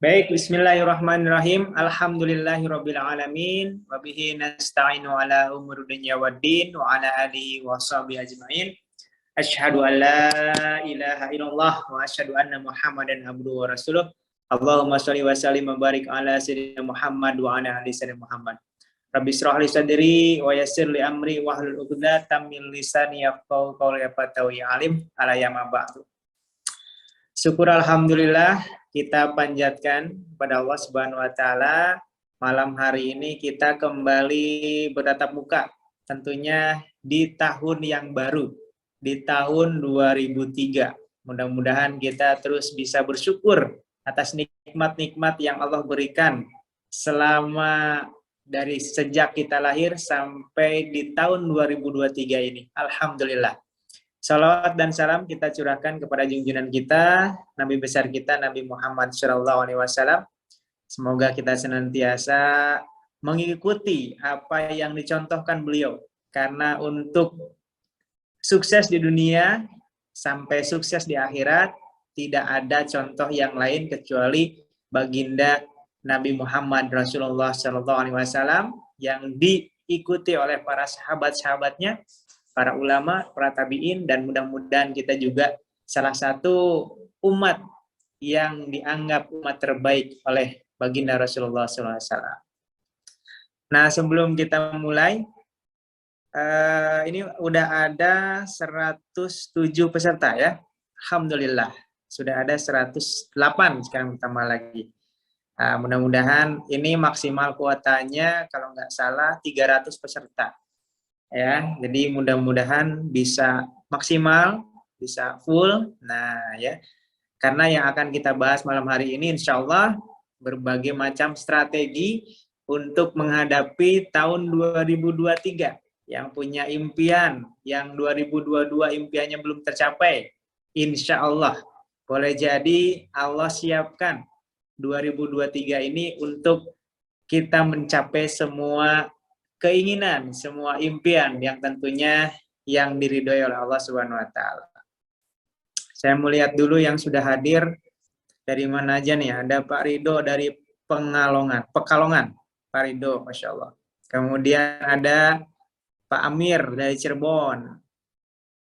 Baik, bismillahirrahmanirrahim. Alhamdulillahirabbil alamin wa bihi nasta'inu ala umuri dunya waddin wa ala alihi wa sahbihi ajmain. Asyhadu an la ilaha illallah wa asyhadu anna Muhammadan abduhu wa rasuluh. Allahumma shalli wa sallim wa barik ala sayyidina Muhammad wa ala ali sayyidina Muhammad. Rabbi shrah li sadri wa yassir li amri wa hlul 'uqdatam min lisani yafqahu qawli ya alim ala ya ma ba'du. Syukur alhamdulillah kita panjatkan kepada Allah Subhanahu wa taala, malam hari ini kita kembali bertatap muka tentunya di tahun yang baru, di tahun 2003. Mudah-mudahan kita terus bisa bersyukur atas nikmat-nikmat yang Allah berikan selama dari sejak kita lahir sampai di tahun 2023 ini. Alhamdulillah. Salawat dan salam kita curahkan kepada junjungan kita, Nabi besar kita, Nabi Muhammad SAW. Semoga kita senantiasa mengikuti apa yang dicontohkan beliau. Karena untuk sukses di dunia sampai sukses di akhirat, tidak ada contoh yang lain kecuali baginda Nabi Muhammad Rasulullah SAW yang diikuti oleh para sahabat-sahabatnya, para ulama, para tabi'in, dan mudah-mudahan kita juga salah satu umat yang dianggap umat terbaik oleh baginda Rasulullah SAW. Nah, sebelum kita mulai, ini udah ada 107 peserta ya. Alhamdulillah, sudah ada 108 sekarang tambah lagi. Mudah-mudahan ini maksimal kuotanya kalau nggak salah 300 peserta. Ya, jadi mudah-mudahan bisa maksimal, bisa full. Nah, ya. Karena yang akan kita bahas malam hari ini insya Allah berbagai macam strategi untuk menghadapi tahun 2023. Yang punya impian, yang 2022 impiannya belum tercapai, insya Allah boleh jadi Allah siapkan 2023 ini untuk kita mencapai semua keinginan, semua impian yang tentunya yang diridhoi oleh Allah Subhanahu wa taala. Saya mau lihat dulu yang sudah hadir dari mana aja nih. Ada Pak Ridho dari Pekalongan. Pak Ridho, Masya Allah. Kemudian ada Pak Amir dari Cirebon.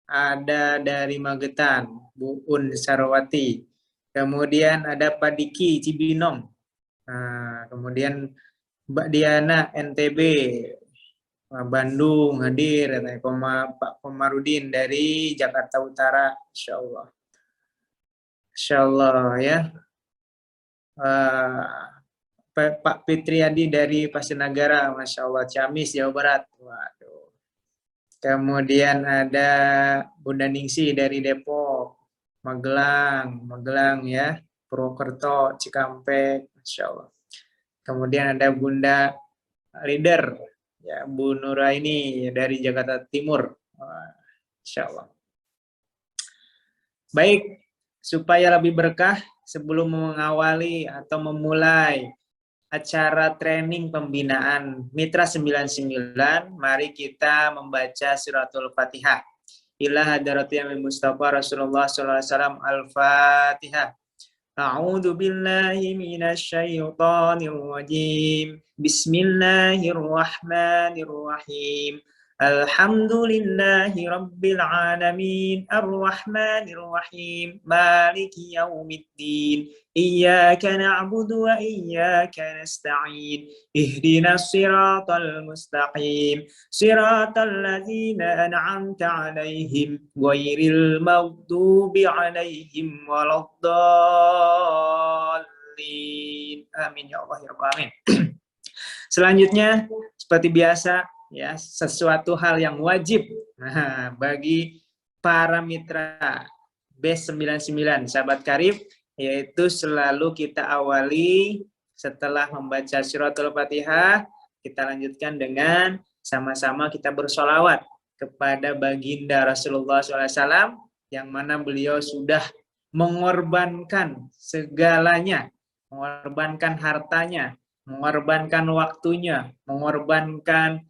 Ada dari Magetan, Bu Un Sarwati. Kemudian ada Pak Diki Cibinong. Nah, kemudian Mbak Diana NTB, Bandung hadir, Pak Komarudin dari Jakarta Utara, Insya Allah ya. Pak Fitriadi dari Pasinagara, Masya Allah, Ciamis, Jawa Barat. Waduh. Kemudian ada Bunda Ningsi dari Depok, Magelang ya, Purwokerto, Cikampek, Masya Allah. Kemudian ada Bunda Leader, ya, Bu Nuraini dari Jakarta Timur. Insya Allah. Baik, supaya lebih berkah, sebelum mengawali atau memulai acara training pembinaan Mitra 99, mari kita membaca suratul Fatihah. Ila hadratil Mustafa Rasulullah SAW. Al-Fatihah. A'udzu billahi minasy syaithanir rajim. Bismillahirrahmanirrahim. Alhamdulillahi rabbil alamin. Arrahmanir rahim. Maliki yaumiddin. Iyyaka na'budu wa iyyaka nasta'in. Ihdinas siratal mustaqim. Siratal ladzina an'amta 'alaihim ghairil maghdubi 'alaihim waladdallin. Amin ya Allah ya Rabbal alamin. Selanjutnya seperti biasa ya, sesuatu hal yang wajib bagi para mitra Batch 99 sahabat karib, yaitu selalu kita awali setelah membaca suratul Fatihah, kita lanjutkan dengan sama-sama kita bersolawat kepada baginda Rasulullah SAW, yang mana beliau sudah mengorbankan segalanya, mengorbankan hartanya, mengorbankan waktunya, mengorbankan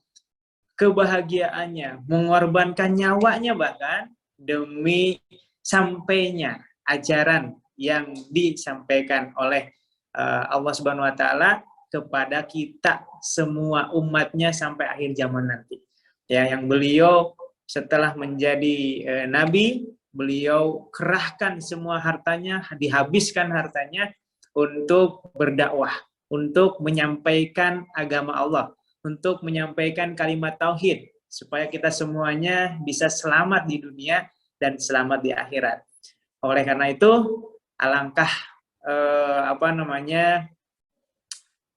kebahagiaannya, mengorbankan nyawanya bahkan demi sampainya ajaran yang disampaikan oleh Allah Subhanahu wa taala kepada kita semua umatnya sampai akhir zaman nanti. Ya, yang beliau setelah menjadi nabi, beliau kerahkan semua hartanya, dihabiskan hartanya untuk berdakwah, untuk menyampaikan agama Allah, untuk menyampaikan kalimat tauhid supaya kita semuanya bisa selamat di dunia dan selamat di akhirat. Oleh karena itu, alangkah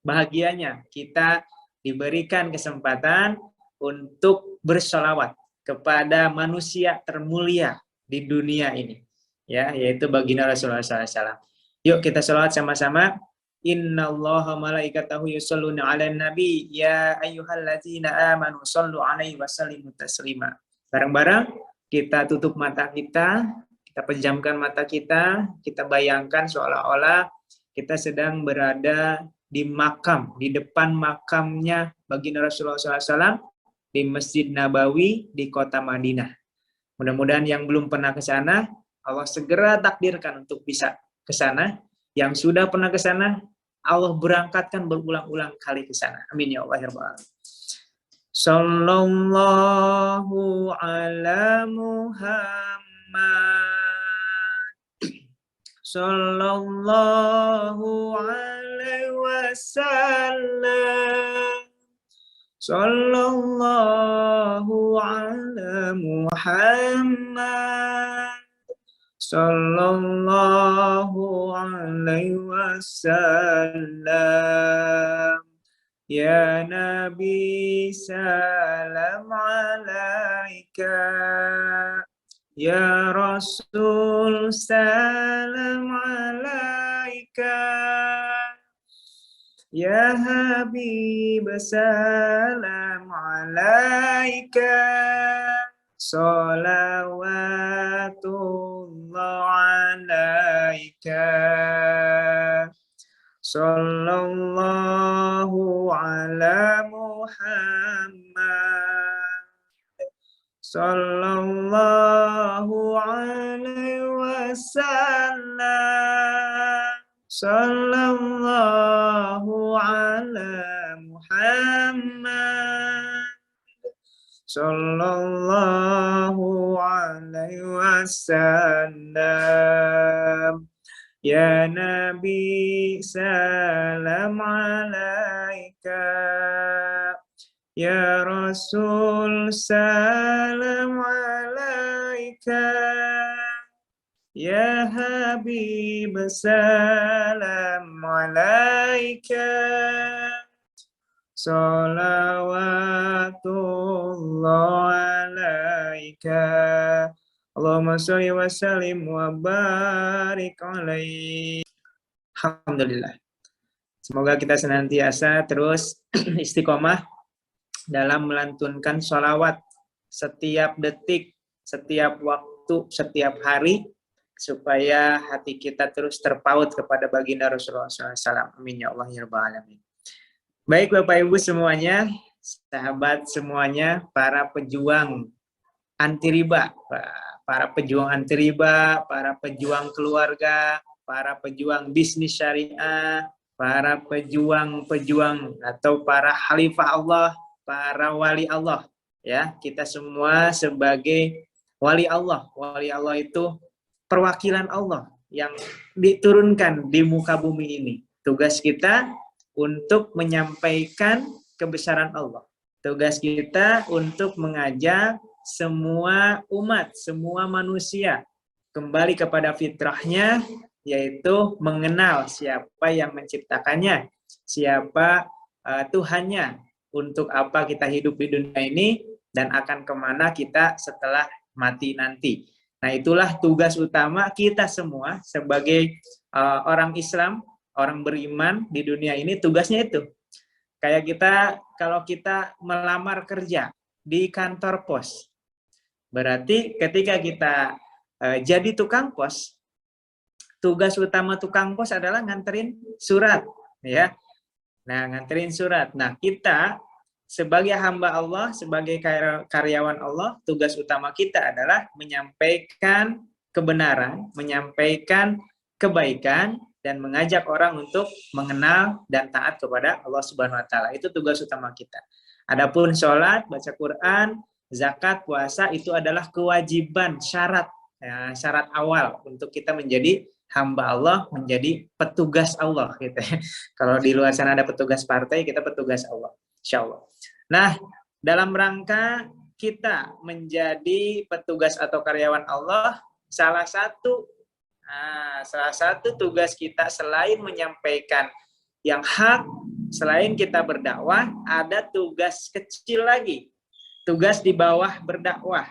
bahagianya kita diberikan kesempatan untuk bersolawat kepada manusia termulia di dunia ini, ya, yaitu baginda Rasulullah SAW. Yuk kita sholawat sama-sama. Innallaha malaikatahu yusholluna 'alan nabi ya ayyuhalladzina amanu shollu 'alaihi wasallimu taslima. Bareng-bareng kita tutup mata kita pejamkan mata kita bayangkan seolah-olah kita sedang berada di makam, di depan makamnya baginda Rasulullah SAW di Masjid Nabawi di kota Madinah. Mudah-mudahan yang belum pernah ke sana, Allah segera takdirkan untuk bisa ke sana. Yang sudah pernah ke sana, Allah berangkatkan berulang-ulang kali ke sana. Amin ya Allah ya Rabbal alamin. Sallallahu ala Muhammad. Sallallahu alaihi wasallam. Sallallahu ala Muhammad. Sallallahu alaihi wasallam. Ya Nabi salam alaika. Ya Rasul salam alaika. Ya Habib salam alaika. Salawatullah alaika. Sallallahu ala Muhammad. Sallallahu alaihi wasallam. Sallallahu ala Muhammad. Sallallahu alaihi wasallam. Ya Nabi salam alaika. Ya Rasul salam alaika. Ya Habib salam alaika. Salawatullah alaika. Allahumma sholli wa sallim wa barik alaihi. Alhamdulillah. Semoga kita senantiasa terus istiqomah dalam melantunkan sholawat setiap detik, setiap waktu, setiap hari, supaya hati kita terus terpaut kepada baginda Rasulullah SAW. Amin ya Allah ya Rabbal alamin. Baik Bapak Ibu semuanya, sahabat semuanya, para pejuang anti riba, para pejuang anti riba, para pejuang keluarga, para pejuang bisnis syariah, para pejuang-pejuang atau para khalifah Allah, para wali Allah, ya, kita semua sebagai wali Allah. Wali Allah itu perwakilan Allah yang diturunkan di muka bumi ini. Tugas kita untuk menyampaikan kebesaran Allah. Tugas kita untuk mengajak semua umat, semua manusia kembali kepada fitrahnya, yaitu mengenal siapa yang menciptakannya, siapa Tuhannya, untuk apa kita hidup di dunia ini, dan akan kemana kita setelah mati nanti. Nah, itulah tugas utama kita semua sebagai orang Islam, orang beriman di dunia ini. Tugasnya itu. Kayak kita, kalau kita melamar kerja di kantor pos, berarti ketika kita jadi tukang pos, tugas utama tukang pos adalah nganterin surat, ya. Nah, nganterin surat. Nah, kita sebagai hamba Allah, sebagai karyawan Allah, tugas utama kita adalah menyampaikan kebenaran, menyampaikan kebaikan, dan mengajak orang untuk mengenal dan taat kepada Allah Subhanahu wa taala. Itu tugas utama kita. Adapun sholat, baca Quran, zakat, puasa itu adalah kewajiban, syarat, ya, syarat awal untuk kita menjadi hamba Allah, menjadi petugas Allah gitu. Kalau di luar sana ada petugas partai, kita petugas Allah, insya Allah. Nah, dalam rangka kita menjadi petugas atau karyawan Allah, salah satu tugas kita selain menyampaikan yang hak, selain kita berdakwah, ada tugas kecil lagi, tugas di bawah berdakwah,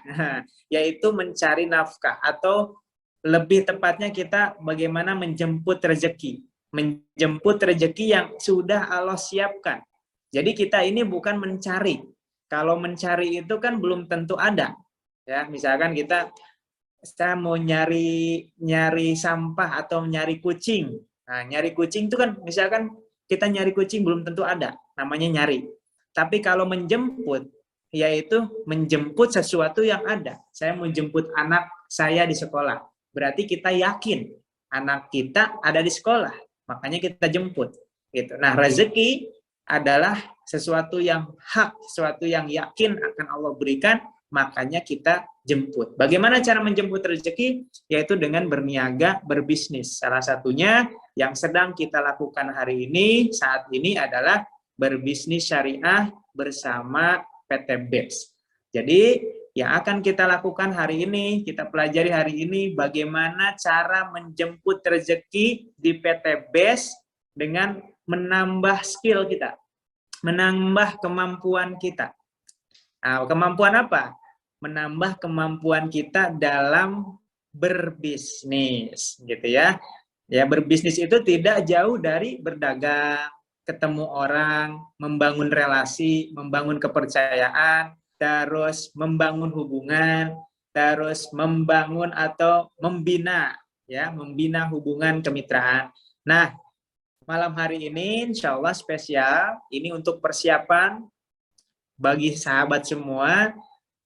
yaitu mencari nafkah, atau lebih tepatnya kita bagaimana menjemput rezeki yang sudah Allah siapkan. Jadi kita ini bukan mencari. Kalau mencari itu kan belum tentu ada. Ya, misalkan saya mau nyari sampah atau nyari kucing. Nah, nyari kucing itu kan misalkan kita nyari kucing belum tentu ada, namanya nyari. Tapi kalau menjemput, yaitu menjemput sesuatu yang ada. Saya mau jemput anak saya di sekolah. Berarti kita yakin anak kita ada di sekolah, makanya kita jemput. Gitu. Nah, rezeki adalah sesuatu yang hak, sesuatu yang yakin akan Allah berikan, makanya kita jemput. Bagaimana cara menjemput rezeki? Yaitu dengan berniaga, berbisnis. Salah satunya yang sedang kita lakukan hari ini, saat ini adalah berbisnis syariah bersama PT BES. Jadi yang akan kita lakukan hari ini, kita pelajari hari ini bagaimana cara menjemput rezeki di PT BES dengan menambah skill kita, menambah kemampuan kita. Nah, kemampuan apa? Menambah kemampuan kita dalam berbisnis, gitu ya. Ya, berbisnis itu tidak jauh dari berdagang, ketemu orang, membangun relasi, membangun kepercayaan, terus membangun hubungan, terus membangun atau membina, ya, membina hubungan kemitraan. Nah, malam hari ini insya Allah spesial, ini untuk persiapan bagi sahabat semua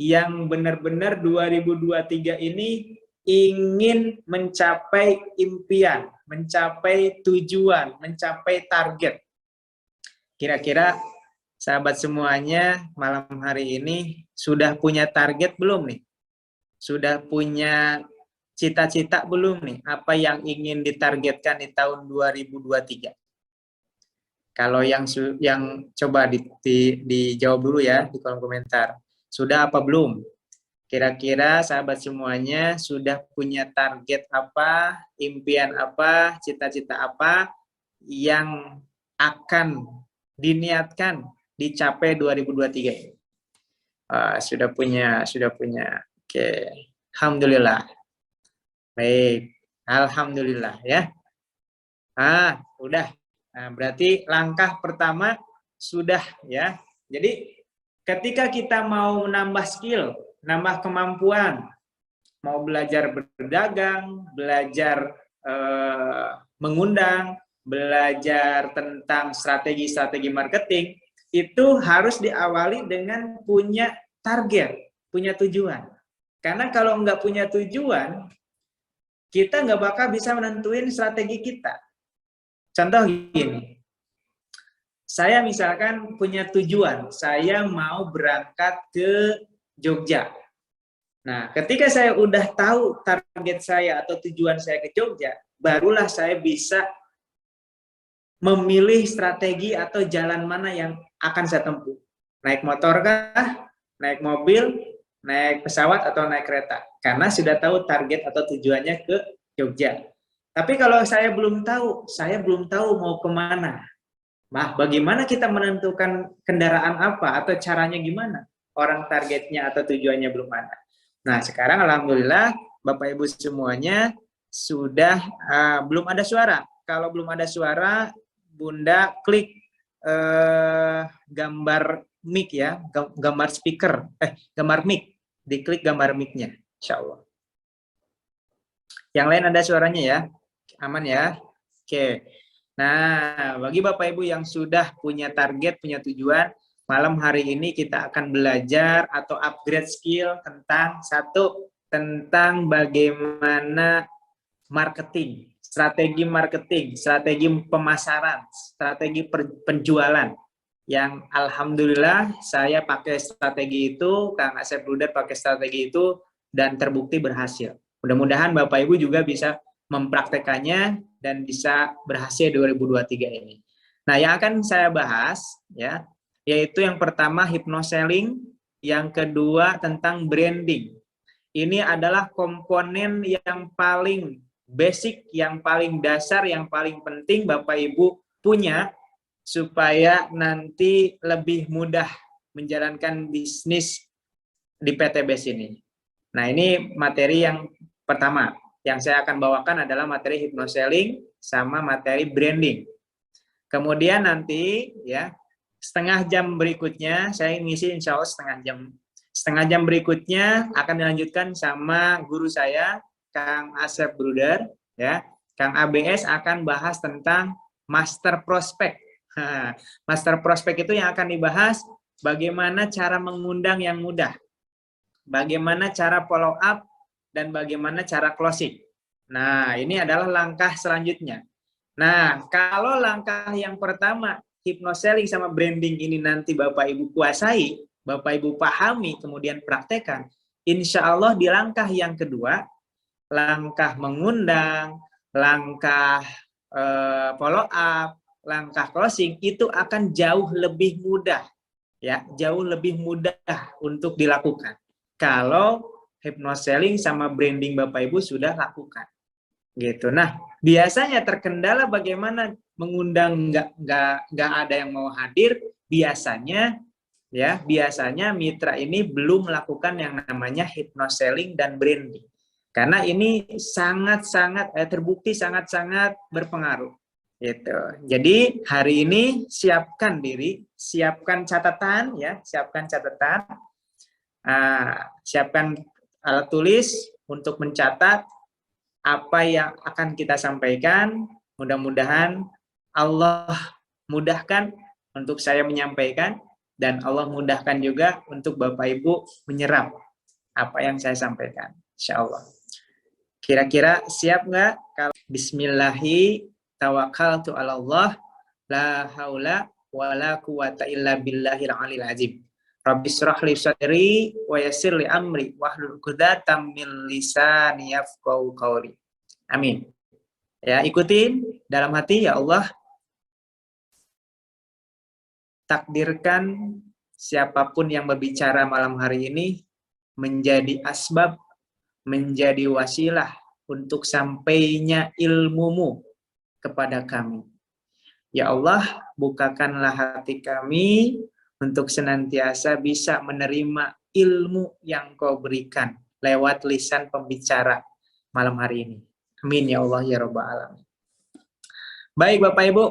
yang benar-benar 2023 ini ingin mencapai impian, mencapai tujuan, mencapai target. Kira-kira sahabat semuanya malam hari ini sudah punya target belum nih? Sudah punya cita-cita belum nih? Apa yang ingin ditargetkan di tahun 2023? Kalau yang coba dijawab dulu ya di kolom komentar. Sudah apa belum? Kira-kira sahabat semuanya sudah punya target apa, impian apa, cita-cita apa yang akan diniatkan dicapai 2023 ini? Sudah punya. Oke. Alhamdulillah. Baik. Alhamdulillah ya. Udah. Nah, berarti langkah pertama sudah ya. Jadi ketika kita mau nambah skill, nambah kemampuan, mau belajar berdagang, belajar mengundang, belajar tentang strategi-strategi marketing, itu harus diawali dengan punya target, punya tujuan. Karena kalau nggak punya tujuan, kita nggak bakal bisa menentuin strategi kita. Contoh gini, saya misalkan punya tujuan, saya mau berangkat ke Jogja. Nah, ketika saya udah tahu target saya atau tujuan saya ke Jogja, barulah saya bisa memilih strategi atau jalan mana yang akan saya tempuh. Naik motor kah, naik mobil, naik pesawat, atau naik kereta. Karena sudah tahu target atau tujuannya ke Jogja. Tapi kalau saya belum tahu mau kemana. Nah, bagaimana kita menentukan kendaraan apa atau caranya gimana? Orang targetnya atau tujuannya belum ada. Nah, sekarang alhamdulillah Bapak Ibu semuanya sudah belum ada suara. Kalau belum ada suara, Bunda klik gambar mic ya, gambar speaker, gambar mic. Diklik gambar mic-nya, insya Allah. Yang lain ada suaranya ya? Aman ya? Oke. Nah, bagi Bapak Ibu yang sudah punya target, punya tujuan, malam hari ini kita akan belajar atau upgrade skill tentang bagaimana marketing, strategi pemasaran, strategi penjualan. Yang alhamdulillah saya pakai strategi itu, Kang Asep Bruder pakai strategi itu, dan terbukti berhasil. Mudah-mudahan Bapak Ibu juga bisa mempraktekannya dan bisa berhasil 2023 ini. Nah, yang akan saya bahas ya, yaitu yang pertama hypnoselling, yang kedua tentang branding. Ini adalah komponen yang paling basic, yang paling dasar, yang paling penting Bapak Ibu punya supaya nanti lebih mudah menjalankan bisnis di PTBS ini. Nah, ini materi yang pertama. Yang saya akan bawakan adalah materi hypnoselling sama materi branding. Kemudian nanti ya, setengah jam berikutnya saya ngisi insya Allah setengah jam berikutnya akan dilanjutkan sama guru saya Kang Asep Bruder ya. Kang ABS akan bahas tentang master prospek. Master prospek itu yang akan dibahas bagaimana cara mengundang yang mudah, bagaimana cara follow up, dan bagaimana cara closing. Nah, ini adalah langkah selanjutnya. Nah, kalau langkah yang pertama, hypnoselling sama branding ini nanti Bapak Ibu kuasai, Bapak Ibu pahami, kemudian praktekkan, insya Allah di langkah yang kedua, langkah mengundang, langkah follow up, langkah closing, itu akan jauh lebih mudah. Ya, jauh lebih mudah untuk dilakukan. Kalau hypnoselling sama branding Bapak Ibu sudah lakukan. Gitu. Nah, biasanya terkendala bagaimana mengundang nggak ada yang mau hadir, biasanya mitra ini belum melakukan yang namanya hypnoselling dan branding. Karena ini sangat-sangat terbukti sangat-sangat berpengaruh. Gitu. Jadi hari ini siapkan diri, siapkan catatan ya, siapkan catatan, siapkan alat tulis untuk mencatat apa yang akan kita sampaikan. Mudah-mudahan Allah mudahkan untuk saya menyampaikan dan Allah mudahkan juga untuk Bapak Ibu menyerap apa yang saya sampaikan. Insya Allah. Kira-kira siap nggak? Kalau Bismillahi tawakkaltu ala Allah la haula wala quwata illa billahil aliyil azim. Rabbi shrah li sadri wa yassir li amri wahlul 'uqdatam min lisani yafqahu qawli. Amin. Ya, ikutin dalam hati, ya Allah, takdirkan siapapun yang berbicara malam hari ini menjadi asbab, menjadi wasilah untuk sampainya ilmumu kepada kami. Ya Allah, bukakanlah hati kami untuk senantiasa bisa menerima ilmu yang Kau berikan lewat lisan pembicara malam hari ini. Amin ya Allah ya Rabbal Alamin. Baik Bapak Ibu,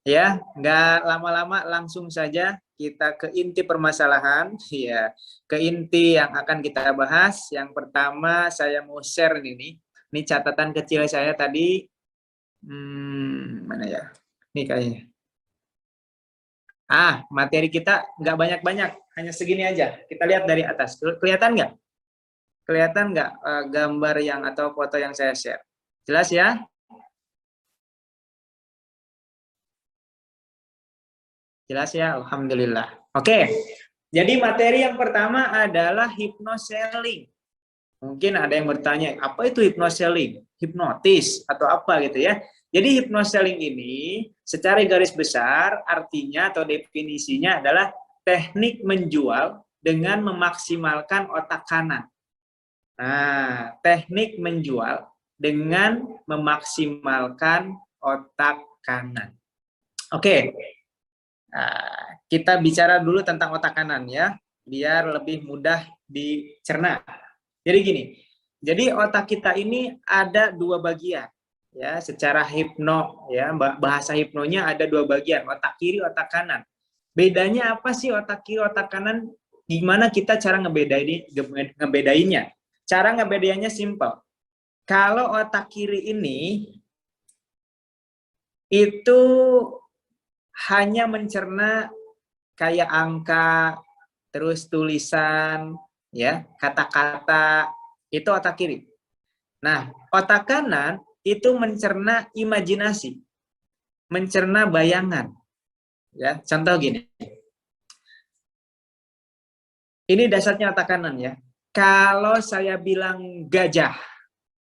ya nggak lama-lama langsung saja kita ke inti permasalahan, ya ke inti yang akan kita bahas. Yang pertama saya mau share ini catatan kecil saya tadi. Mana ya? Nih kayaknya. Materi kita nggak banyak-banyak, hanya segini aja. Kita lihat dari atas. Kelihatan nggak? Kelihatan nggak gambar yang atau foto yang saya share? Jelas ya? Jelas ya? Alhamdulillah. Oke. Jadi materi yang pertama adalah hypnoselling. Mungkin ada yang bertanya, apa itu hypnoselling? Hipnotis atau apa gitu ya? Jadi hypnoselling ini secara garis besar artinya atau definisinya adalah teknik menjual dengan memaksimalkan otak kanan. Nah, teknik menjual dengan memaksimalkan otak kanan. Oke. Nah, kita bicara dulu tentang otak kanan ya, biar lebih mudah dicerna. Jadi gini, jadi otak kita ini ada dua bagian ya, secara hipno ya, bahasa hipnonya ada dua bagian, otak kiri, otak kanan. Bedanya apa sih otak kiri, otak kanan? Gimana kita cara ngebedainnya? Cara ngebedainnya simpel. Kalau otak kiri ini itu hanya mencerna kayak angka, terus tulisan, ya, kata-kata, itu otak kiri. Nah, otak kanan itu mencerna imajinasi, mencerna bayangan. Ya, contoh gini. Ini dasarnya otak kanan ya. Kalau saya bilang gajah,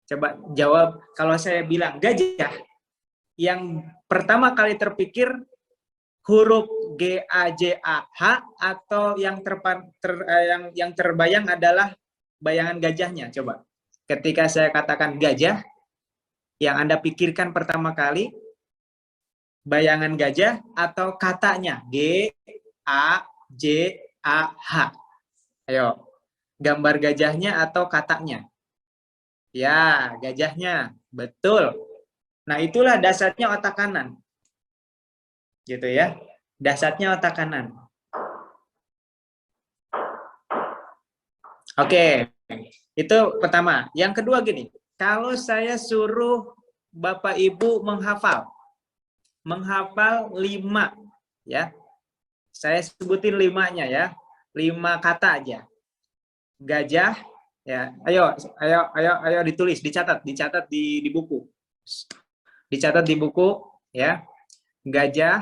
coba jawab. Kalau saya bilang gajah, yang pertama kali terpikir huruf G A J A H atau yang terbayang adalah bayangan gajahnya. Coba. Ketika saya katakan gajah, yang Anda pikirkan pertama kali bayangan gajah atau katanya G A J A H. Ayo, gambar gajahnya atau katanya? Ya, gajahnya. Betul. Nah, itulah dasarnya otak kanan. Gitu ya. Dasarnya otak kanan. Oke. Itu pertama. Yang kedua gini. Kalau saya suruh Bapak Ibu menghafal 5 ya. Saya sebutin 5-nya ya. 5 kata aja. Gajah ya. Ayo ditulis, dicatat di buku. Dicatat di buku ya. Gajah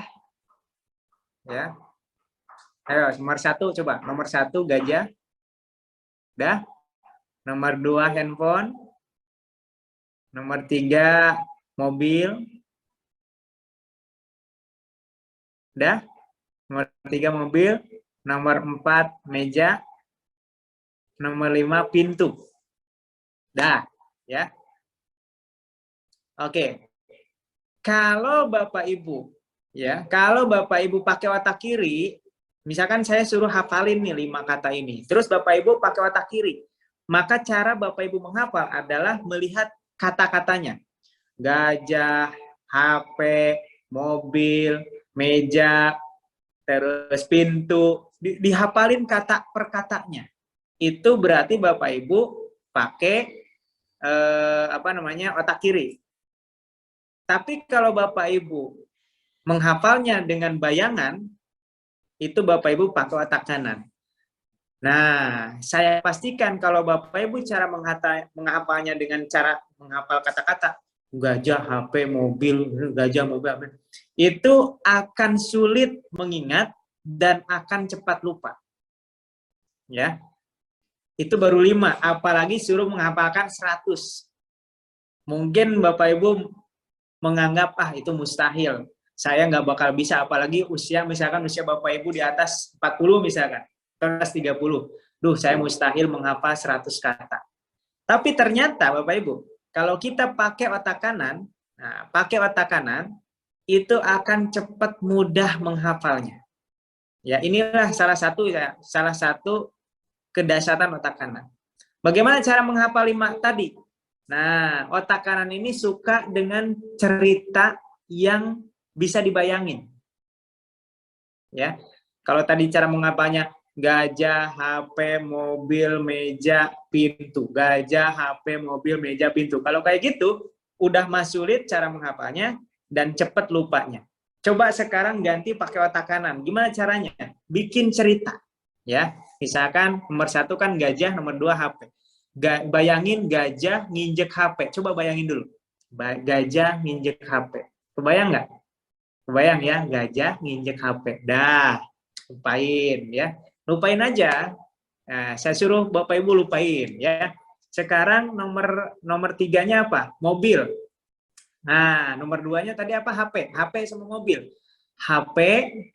ya. Ayo nomor 1 coba. Nomor 1 gajah. Dah. Nomor 2 handphone. Nomor 3 mobil. Dah. Nomor 3 mobil. Nomor 4 meja. Nomor 5 pintu. Dah, ya. Oke. Kalau Bapak Ibu ya, kalau Bapak Ibu pakai otak kiri, misalkan saya suruh hafalin nih 5 kata ini. Terus Bapak Ibu pakai otak kiri. Maka cara Bapak Ibu menghafal adalah melihat kata-katanya. Gajah, HP, mobil, meja, terus pintu. Dihafalin kata per katanya. Itu berarti Bapak Ibu pakai otak kiri. Tapi kalau Bapak Ibu menghafalnya dengan bayangan, itu Bapak Ibu pakai otak kanan. Nah, saya pastikan kalau Bapak Ibu cara menghafalnya dengan cara menghafal kata-kata gajah, HP, mobil, gajah, mobil, itu akan sulit mengingat dan akan cepat lupa. Ya. Itu baru 5, apalagi suruh menghafalkan 100. Mungkin Bapak Ibu menganggap, itu mustahil. Saya nggak bakal bisa, apalagi misalkan usia Bapak Ibu di atas 40 misalkan, atas 30. Duh, saya mustahil menghafal 100 kata. Tapi ternyata Bapak Ibu, kalau kita pakai otak kanan, itu akan cepat mudah menghafalnya. Ya, inilah salah satu kedasatan otak kanan. Bagaimana cara menghafal 5 tadi? Nah, otak kanan ini suka dengan cerita yang bisa dibayangin. Ya. Kalau tadi cara menghafalnya gajah, HP, mobil, meja, pintu. Gajah, HP, mobil, meja, pintu. Kalau kayak gitu, udah mah sulit cara menghafalnya dan cepat lupanya. Coba sekarang ganti pakai otak kanan. Gimana caranya? Bikin cerita. Ya, misalkan nomor 1 kan gajah, nomor 2 HP. Bayangin gajah nginjek HP. Coba bayangin dulu. Gajah nginjek HP. Kebayang nggak? Kebayang ya, gajah nginjek HP. Dah, lupain ya. Lupain aja. Nah, saya suruh Bapak Ibu lupain ya. Sekarang nomor 3-nya apa? Mobil. Nah, nomor 2-nya tadi apa? HP. HP sama mobil. HP.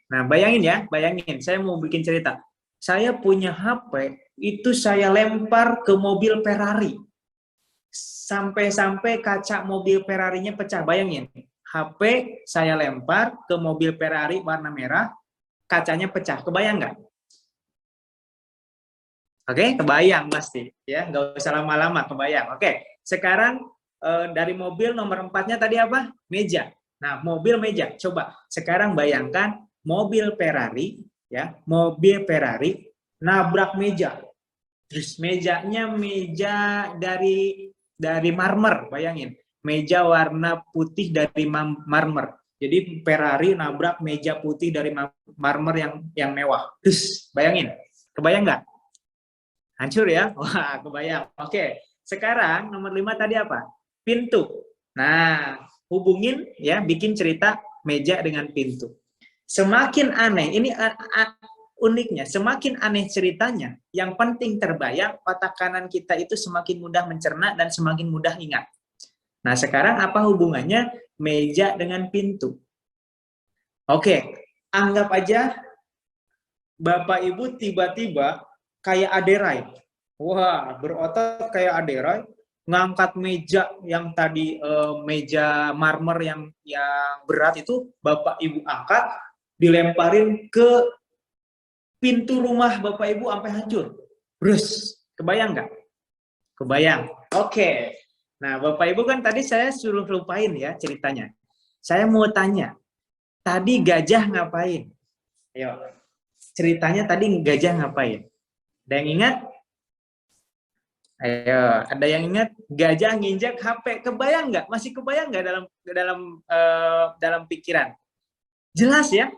Nah, bayangin ya, bayangin. Saya mau bikin cerita. Saya punya HP, itu saya lempar ke mobil Ferrari. Sampai-sampai kaca mobil Ferrari-nya pecah. Bayangin, HP saya lempar ke mobil Ferrari warna merah, kacanya pecah. Kebayang nggak? Oke, kebayang pasti. Ya, nggak usah lama-lama, kebayang. Oke, sekarang dari mobil nomor 4-nya tadi apa? Meja. Nah, mobil meja. Coba sekarang bayangkan mobil Ferrari, ya, mobil Ferrari nabrak meja. Terus mejanya meja dari marmer, bayangin. Meja warna putih dari marmer. Jadi Ferrari nabrak meja putih dari marmer yang mewah. Terus bayangin. Kebayang nggak? Hancur ya? Wah, kebayang. Oke. Sekarang nomor 5 tadi apa? Pintu. Nah, hubungin ya, bikin cerita meja dengan pintu. Semakin aneh, ini uniknya, semakin aneh ceritanya, yang penting terbayang, otak kanan kita itu semakin mudah mencerna dan semakin mudah ingat. Nah, sekarang apa hubungannya meja dengan pintu? Oke, anggap aja Bapak Ibu tiba-tiba kayak Aderai. Wah, berotot kayak Aderai, ngangkat meja yang tadi meja marmer yang berat itu Bapak Ibu angkat, dilemparin ke pintu rumah Bapak Ibu sampai hancur. Brus, kebayang nggak? Kebayang. Oke. Nah, Bapak Ibu kan tadi saya suruh lupain ya ceritanya. Saya mau tanya, tadi gajah ngapain? Ayo, ceritanya tadi gajah ngapain? Ada yang ingat? Ayo, ada yang ingat? Gajah nginjak HP. Kebayang nggak? Masih kebayang nggak dalam pikiran? Jelas ya?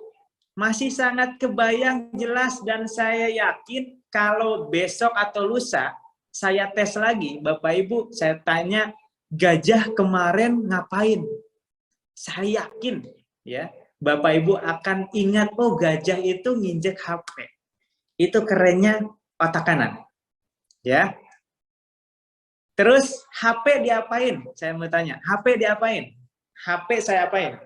Masih sangat kebayang, jelas, dan saya yakin kalau besok atau lusa saya tes lagi, Bapak Ibu, saya tanya gajah kemarin ngapain? Saya yakin ya, Bapak Ibu akan ingat, oh gajah itu nginjek HP. Itu kerennya otak kanan. Ya. Terus HP diapain? Saya mau tanya, HP diapain? HP saya apain?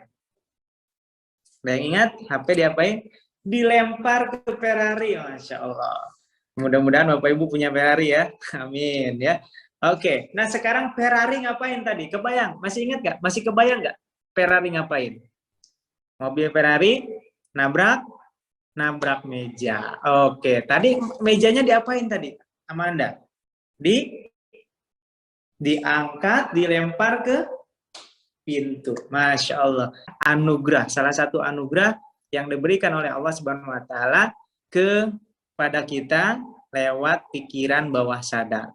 Ada yang ingat HP diapain? Dilempar ke Ferrari, Masya Allah. Mudah-mudahan Bapak Ibu punya Ferrari ya. Amin ya. Oke, nah sekarang Ferrari ngapain tadi? Kebayang? Masih ingat nggak? Masih kebayang nggak? Ferrari ngapain? Mobil Ferrari nabrak meja. Oke, tadi mejanya diapain tadi sama Anda? Diangkat, dilempar ke pintu. Masya Allah. Anugerah, salah satu anugerah yang diberikan oleh Allah Subhanahu wa Ta'ala kepada kita lewat pikiran bawah sadar.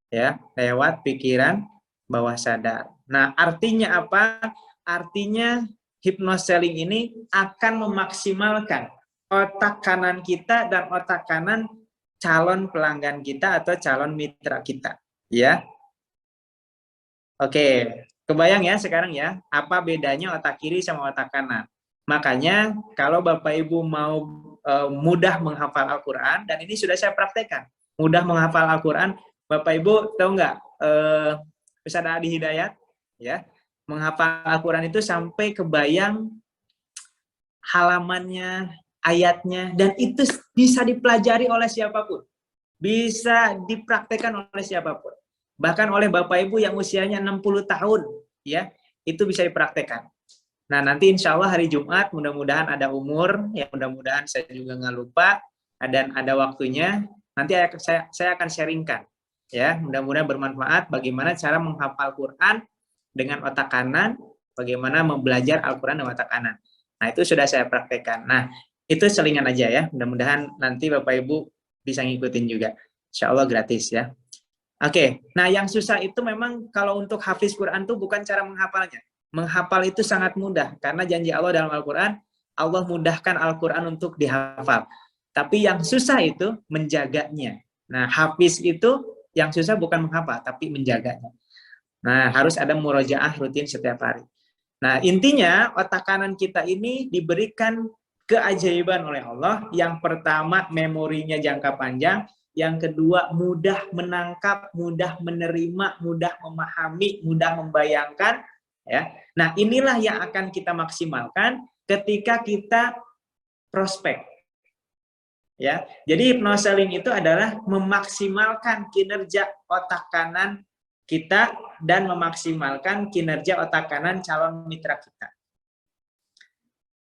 Ya, lewat pikiran bawah sadar. Nah, artinya apa? Artinya hypnoselling ini akan memaksimalkan otak kanan kita dan otak kanan calon pelanggan kita atau calon mitra kita. Ya. Oke, kebayang ya sekarang ya, apa bedanya otak kiri sama otak kanan. Makanya kalau Bapak Ibu mau mudah menghafal Al-Quran, dan ini sudah saya praktekkan, mudah menghafal Al-Quran, Bapak Ibu tahu nggak, Ustaz Adi Hidayat, ya, menghafal Al-Quran itu sampai kebayang halamannya, ayatnya, dan itu bisa dipelajari oleh siapapun, bisa dipraktekkan oleh siapapun. Bahkan oleh Bapak Ibu yang usianya 60 tahun, ya, itu bisa dipraktekkan. Nah, nanti insya Allah hari Jumat, mudah-mudahan ada umur, ya mudah-mudahan saya juga nggak lupa, dan ada waktunya, nanti saya akan sharingkan. Ya, mudah-mudahan bermanfaat bagaimana cara menghafal Quran dengan otak kanan, bagaimana belajar Al-Quran dengan otak kanan. Nah, itu sudah saya praktekkan. Nah, itu selingan aja ya, mudah-mudahan nanti Bapak Ibu bisa ngikutin juga. Insya Allah gratis ya. Oke, nah yang susah itu memang kalau untuk hafiz Quran itu bukan cara menghafalnya. Menghafal itu sangat mudah, karena janji Allah dalam Al-Quran, Allah mudahkan Al-Quran untuk dihafal. Tapi yang susah itu menjaganya. Nah, hafiz itu yang susah bukan menghafal, tapi menjaganya. Nah, harus ada murojaah rutin setiap hari. Nah, intinya otak kanan kita ini diberikan keajaiban oleh Allah. Yang pertama, memorinya jangka panjang. Yang kedua, mudah menangkap, mudah menerima, mudah memahami, mudah membayangkan. Ya. Nah, inilah yang akan kita maksimalkan ketika kita prospek. Ya. Jadi hypnoselling itu adalah memaksimalkan kinerja otak kanan kita dan memaksimalkan kinerja otak kanan calon mitra kita.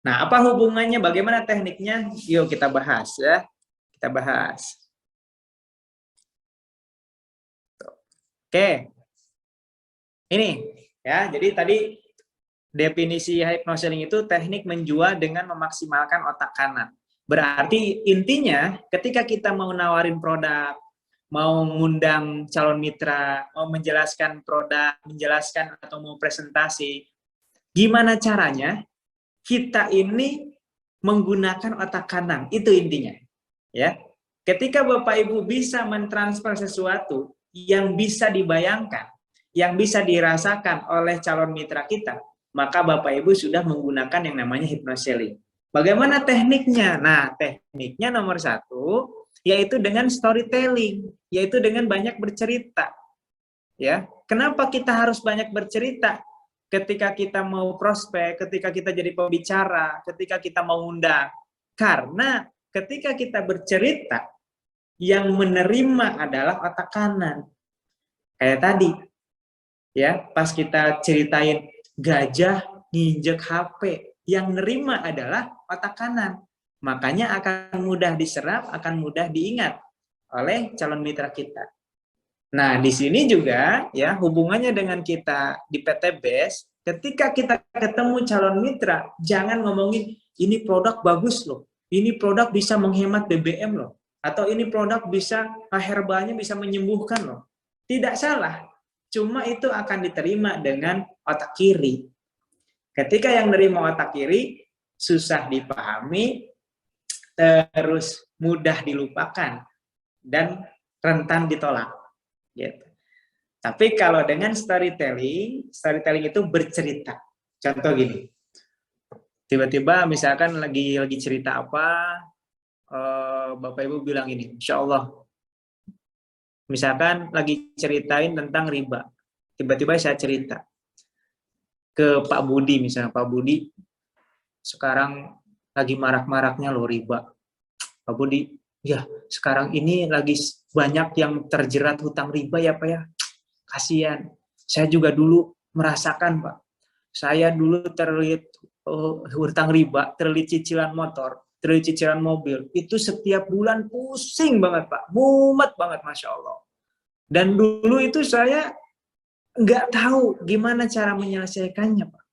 Nah, apa hubungannya? Bagaimana tekniknya? Yuk kita bahas ya. Kita bahas. Oke, ini ya. Jadi tadi definisi hypnoselling itu teknik menjual dengan memaksimalkan otak kanan. Berarti intinya ketika kita mau nawarin produk, mau ngundang calon mitra, mau menjelaskan produk, menjelaskan atau mau presentasi, gimana caranya kita ini menggunakan otak kanan, itu intinya. Ya, ketika Bapak Ibu bisa mentransfer sesuatu yang bisa dibayangkan, yang bisa dirasakan oleh calon mitra kita, maka Bapak Ibu sudah menggunakan yang namanya hypnoselling. Bagaimana tekniknya? Nah, tekniknya nomor 1 yaitu dengan storytelling, yaitu dengan banyak bercerita. Ya, kenapa kita harus banyak bercerita? Ketika kita mau prospek, ketika kita jadi pembicara, ketika kita mau undang. Karena ketika kita bercerita, yang menerima adalah otak kanan. Kayak tadi, ya, pas kita ceritain gajah nginjek HP, yang nerima adalah otak kanan. Makanya akan mudah diserap, akan mudah diingat oleh calon mitra kita. Nah, di sini juga ya hubungannya dengan kita di PT BES, ketika kita ketemu calon mitra, jangan ngomongin ini produk bagus loh, ini produk bisa menghemat BBM loh, atau ini produk bisa herbalnya bisa menyembuhkan loh. Tidak salah, cuma itu akan diterima dengan otak kiri. Ketika yang nerima otak kiri, susah dipahami, terus mudah dilupakan, dan rentan ditolak. Gitu. Tapi kalau dengan storytelling itu bercerita. Contoh gini, tiba-tiba misalkan lagi cerita apa, Bapak Ibu bilang ini, Insya Allah, misalkan lagi ceritain tentang riba, tiba-tiba saya cerita ke Pak Budi, misalnya Pak Budi, sekarang lagi marak-maraknya loh riba. Pak Budi, ya sekarang ini lagi banyak yang terjerat hutang riba ya Pak ya. Kasihan, saya juga dulu merasakan Pak. Saya dulu terlilit hutang riba, terlilit cicilan motor, terlilit cicilan mobil. Itu setiap bulan pusing banget Pak, mumet banget Masya Allah. Dan dulu itu saya nggak tahu gimana cara menyelesaikannya Pak.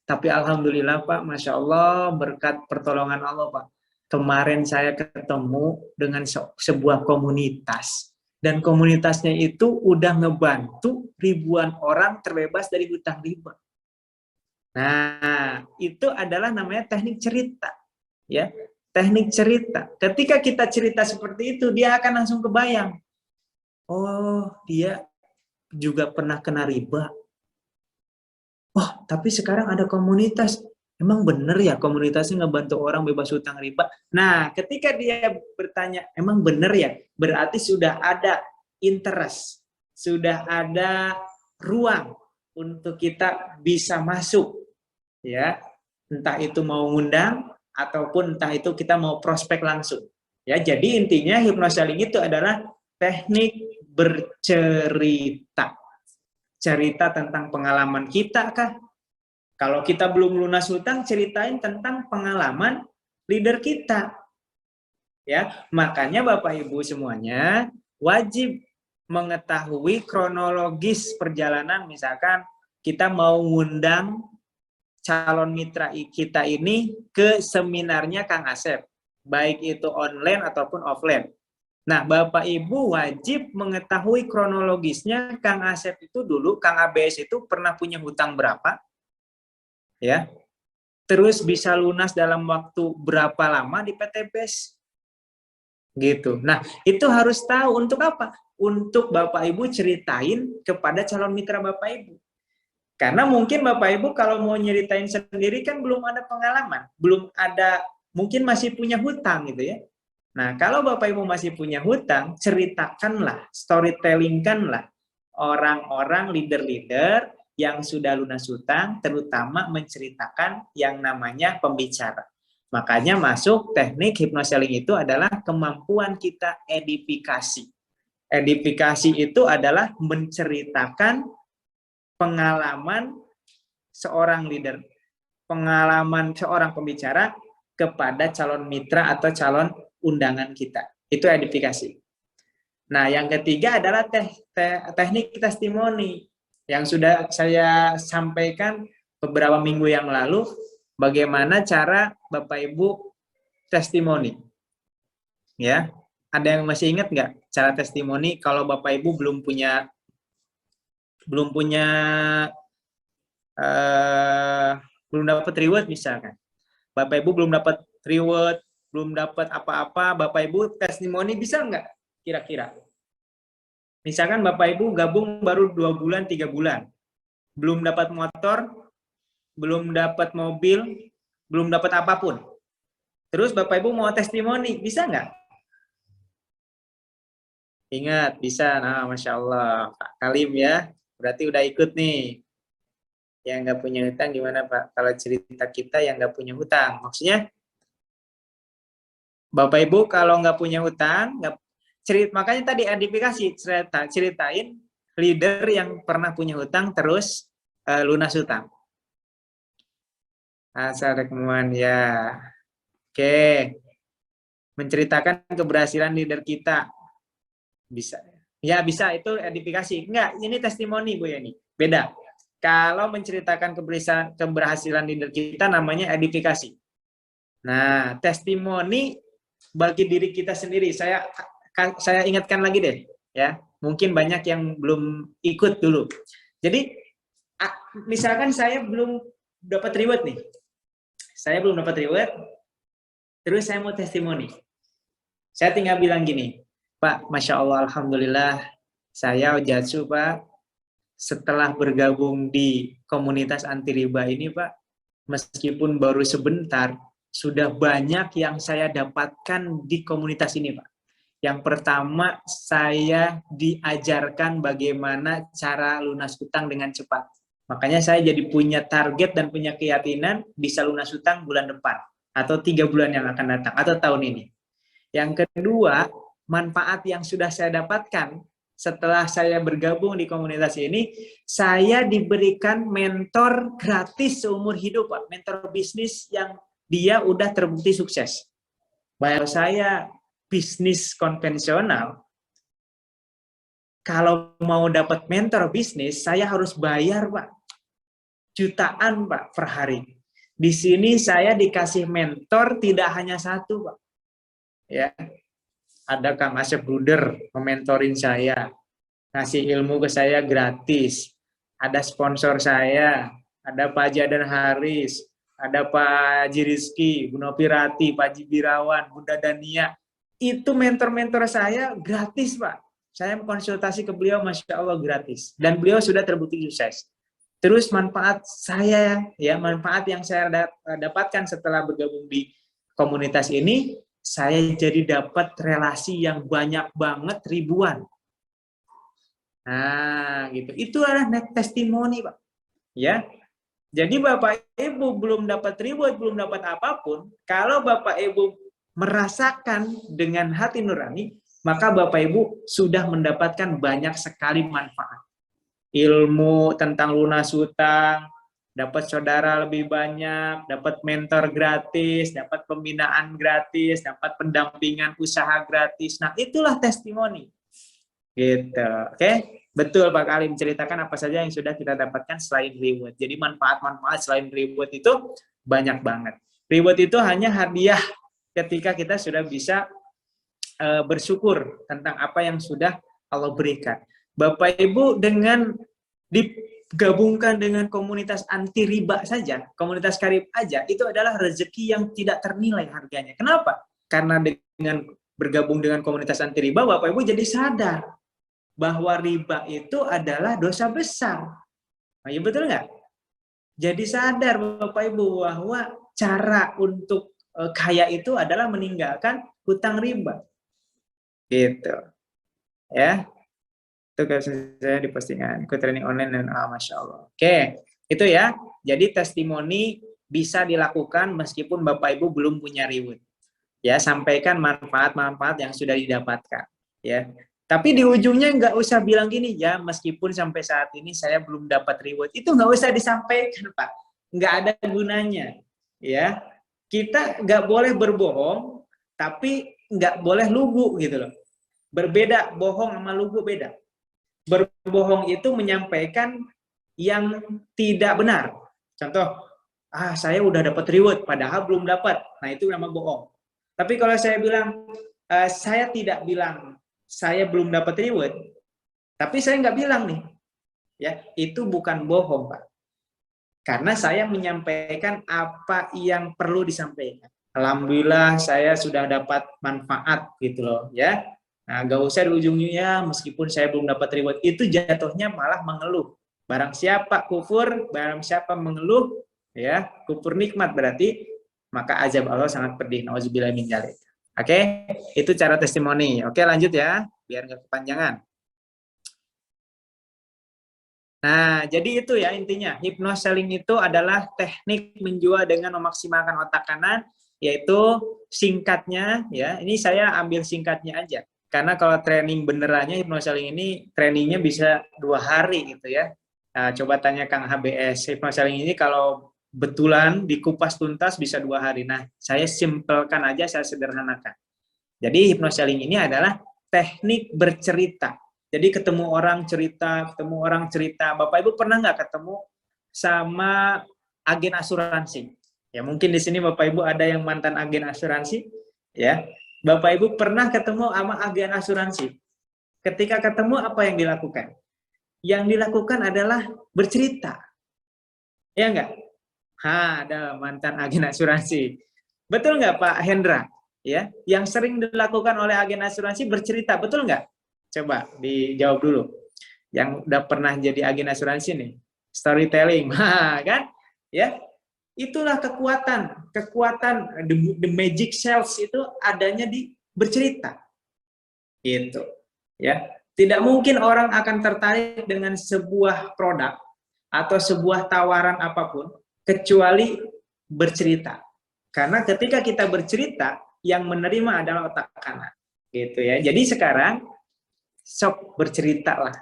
Tapi Alhamdulillah Pak, Masya Allah, berkat pertolongan Allah Pak. Kemarin saya ketemu dengan sebuah komunitas. Dan komunitasnya itu udah ngebantu ribuan orang terbebas dari hutang riba. Nah, itu adalah namanya teknik cerita. Ya, teknik cerita. Ketika kita cerita seperti itu, dia akan langsung kebayang. Oh, dia juga pernah kena riba. Oh, tapi sekarang ada komunitas. Emang bener ya komunitasnya ngebantu orang bebas hutang riba? Nah, ketika dia bertanya, emang bener ya? Berarti sudah ada interest, sudah ada ruang untuk kita bisa masuk, ya. Entah itu mau ngundang, ataupun entah itu kita mau prospek langsung. Ya, jadi intinya hypnoselling itu adalah teknik bercerita. Cerita tentang pengalaman kita kah? Kalau kita belum lunas hutang, ceritain tentang pengalaman leader kita. Ya, makanya Bapak Ibu semuanya wajib mengetahui kronologis perjalanan. Misalkan kita mau ngundang calon mitra kita ini ke seminarnya Kang Asep, baik itu online ataupun offline. Nah, Bapak Ibu wajib mengetahui kronologisnya. Kang Asep itu dulu, Kang ABS itu pernah punya hutang berapa, ya, terus bisa lunas dalam waktu berapa lama di PT BES, gitu. Nah, itu harus tahu untuk apa? Untuk Bapak Ibu ceritain kepada calon mitra Bapak Ibu. Karena mungkin Bapak Ibu kalau mau nyeritain sendiri kan belum ada pengalaman, belum ada, mungkin masih punya hutang gitu ya. Nah, kalau Bapak Ibu masih punya hutang, ceritakanlah, storytellingkanlah orang-orang leader-leader yang sudah lunas hutang, terutama menceritakan yang namanya pembicara. Makanya masuk teknik hypnoselling itu adalah kemampuan kita edifikasi. Edifikasi itu adalah menceritakan pengalaman seorang leader, pengalaman seorang pembicara kepada calon mitra atau calon undangan kita. Itu edifikasi. Nah, yang ketiga adalah teknik testimoni yang sudah saya sampaikan beberapa minggu yang lalu. Bagaimana cara Bapak Ibu testimoni? Ya, ada yang masih ingat nggak cara testimoni? Kalau Bapak Ibu belum punya belum dapat reward misalkan, Bapak Ibu belum dapat reward, belum dapat apa-apa, Bapak Ibu testimoni bisa nggak kira-kira? Misalkan Bapak Ibu gabung baru 2 bulan, 3 bulan. Belum dapat motor, belum dapat mobil, belum dapat apapun. Terus Bapak Ibu mau testimoni, bisa nggak? Ingat, bisa. Nah, Masya Allah. Pak Kalim ya, berarti udah ikut nih. Yang nggak punya hutang gimana Pak? Kalau cerita kita yang nggak punya hutang. Maksudnya, Bapak Ibu kalau nggak punya hutang, makanya tadi edifikasi, ceritain leader yang pernah punya hutang terus lunas hutang. Assalamualaikum ya. Oke. Menceritakan keberhasilan leader kita. Bisa. Ya, bisa itu edifikasi. Enggak, ini testimoni Bu Yani. Beda. Kalau menceritakan keberhasilan leader kita namanya edifikasi. Nah, testimoni bagi diri kita sendiri. Saya ingatkan lagi deh, ya. Mungkin banyak yang belum ikut dulu. Jadi, misalkan saya belum dapat reward nih. Saya belum dapat reward, terus saya mau testimoni. Saya tinggal bilang gini, Pak, Masya Allah, Alhamdulillah, saya Ojatsu, Pak, setelah bergabung di komunitas anti riba ini, Pak, meskipun baru sebentar, sudah banyak yang saya dapatkan di komunitas ini, Pak. Yang pertama, saya diajarkan bagaimana cara lunas hutang dengan cepat. Makanya saya jadi punya target dan punya keyakinan bisa lunas hutang bulan depan, atau 3 bulan yang akan datang, atau tahun ini. Yang kedua, manfaat yang sudah saya dapatkan setelah saya bergabung di komunitas ini, saya diberikan mentor gratis seumur hidup, Pak. Mentor bisnis yang dia udah terbukti sukses. Bayar saya bisnis konvensional, kalau mau dapat mentor bisnis, saya harus bayar, Pak. Jutaan, Pak, per hari. Di sini saya dikasih mentor tidak hanya satu, Pak. Ya, ada Kang Asep Bruder mementorin saya, ngasih ilmu ke saya gratis. Ada sponsor saya, ada Pak Jadan Haris, ada Pak Haji Rizky, Bu Novi Rati, Pak Jibirawan, Bunda Dania. Itu mentor-mentor saya gratis, Pak. Saya konsultasi ke beliau, Masya Allah, gratis. Dan beliau sudah terbukti sukses. Terus manfaat saya, ya manfaat yang saya dapatkan setelah bergabung di komunitas ini, saya jadi dapat relasi yang banyak banget, ribuan. Nah, gitu. Itu adalah testimoni, Pak. Ya. Jadi Bapak Ibu belum dapat reward, belum dapat apapun, kalau Bapak Ibu merasakan dengan hati nurani, maka Bapak Ibu sudah mendapatkan banyak sekali manfaat. Ilmu tentang lunas hutang, dapat saudara lebih banyak, dapat mentor gratis, dapat pembinaan gratis, dapat pendampingan usaha gratis. Nah, itulah testimoni. Gitu. Oke? Betul Pak Ali menceritakan apa saja yang sudah kita dapatkan selain reward. Jadi manfaat-manfaat selain reward itu banyak banget. Reward itu hanya hadiah ketika kita sudah bisa bersyukur tentang apa yang sudah Allah berikan. Bapak Ibu dengan digabungkan dengan komunitas anti riba saja, komunitas karib aja, itu adalah rezeki yang tidak ternilai harganya. Kenapa? Karena dengan bergabung dengan komunitas anti riba, Bapak Ibu jadi sadar bahwa riba itu adalah dosa besar. Nah, ya betul nggak? Jadi sadar Bapak Ibu bahwa cara untuk kaya itu adalah meninggalkan hutang riba. Gitu. Ya. Itu saya di postingan ikut training online dan Masya Allah. Oke, itu ya. Jadi testimoni bisa dilakukan meskipun Bapak Ibu belum punya reward. Ya, sampaikan manfaat-manfaat yang sudah didapatkan. Ya. Tapi di ujungnya nggak usah bilang gini, ya meskipun sampai saat ini saya belum dapat reward. Itu nggak usah disampaikan, Pak. Nggak ada gunanya. Ya, kita nggak boleh berbohong, tapi nggak boleh lugu gitu loh. Berbeda, bohong sama lugu beda. Berbohong itu menyampaikan yang tidak benar. Contoh, saya udah dapat reward, padahal belum dapat. Nah, itu nama bohong. Tapi kalau saya bilang, saya tidak bilang saya belum dapat reward, tapi saya nggak bilang nih, ya itu bukan bohong, Pak. Karena saya menyampaikan apa yang perlu disampaikan. Alhamdulillah saya sudah dapat manfaat gitu loh, ya. Nah, gak usah di ujungnya meskipun saya belum dapat reward, itu jatuhnya malah mengeluh. Barang siapa kufur, barang siapa mengeluh, ya kufur nikmat berarti, maka azab Allah sangat pedih. Nauzubillah min dzalik. Oke, itu cara testimoni. Oke, lanjut ya, biar nggak kepanjangan. Nah, jadi itu ya intinya. Hypnoselling itu adalah teknik menjual dengan memaksimalkan otak kanan, yaitu singkatnya ya. Ini saya ambil singkatnya aja. Karena kalau training benerannya hypnoselling ini trainingnya bisa 2 hari gitu ya. Nah, coba tanya Kang HBS, hypnoselling ini kalau betulan dikupas tuntas bisa 2 hari. Nah, saya simpelkan aja, saya sederhanakan. Jadi hypnoselling ini adalah teknik bercerita. Jadi ketemu orang cerita. Bapak Ibu pernah nggak ketemu sama agen asuransi? Ya mungkin di sini Bapak Ibu ada yang mantan agen asuransi, ya. Bapak Ibu pernah ketemu sama agen asuransi. Ketika ketemu apa yang dilakukan? Yang dilakukan adalah bercerita, ya nggak? Ada mantan agen asuransi. Betul nggak Pak Hendra? Ya, yang sering dilakukan oleh agen asuransi bercerita, betul nggak? Coba dijawab dulu. Yang udah pernah jadi agen asuransi nih, storytelling, kan? Ya, itulah kekuatan the magic sales itu adanya di bercerita, gitu. Ya, tidak mungkin orang akan tertarik dengan sebuah produk atau sebuah tawaran apapun kecuali bercerita. Karena ketika kita bercerita, yang menerima adalah otak kanan, gitu ya. Jadi sekarang sok bercerita lah.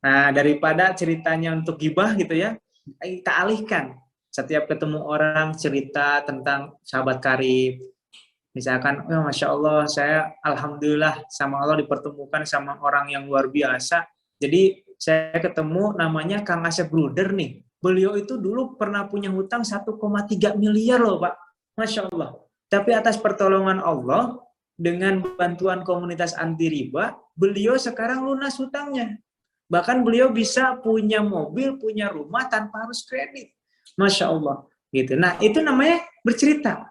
Nah, daripada ceritanya untuk gibah gitu ya, kita alihkan. Setiap ketemu orang cerita tentang sahabat karib. Misalkan, oh, Masya Allah, saya Alhamdulillah sama Allah dipertemukan sama orang yang luar biasa. Jadi saya ketemu namanya Kang Asep Bruder nih. Beliau itu dulu pernah punya hutang 1,3 miliar loh Pak. Masya Allah. Tapi atas pertolongan Allah, dengan bantuan komunitas anti riba, beliau sekarang lunas hutangnya. Bahkan beliau bisa punya mobil, punya rumah tanpa harus kredit. Masya Allah. Gitu. Nah, itu namanya bercerita.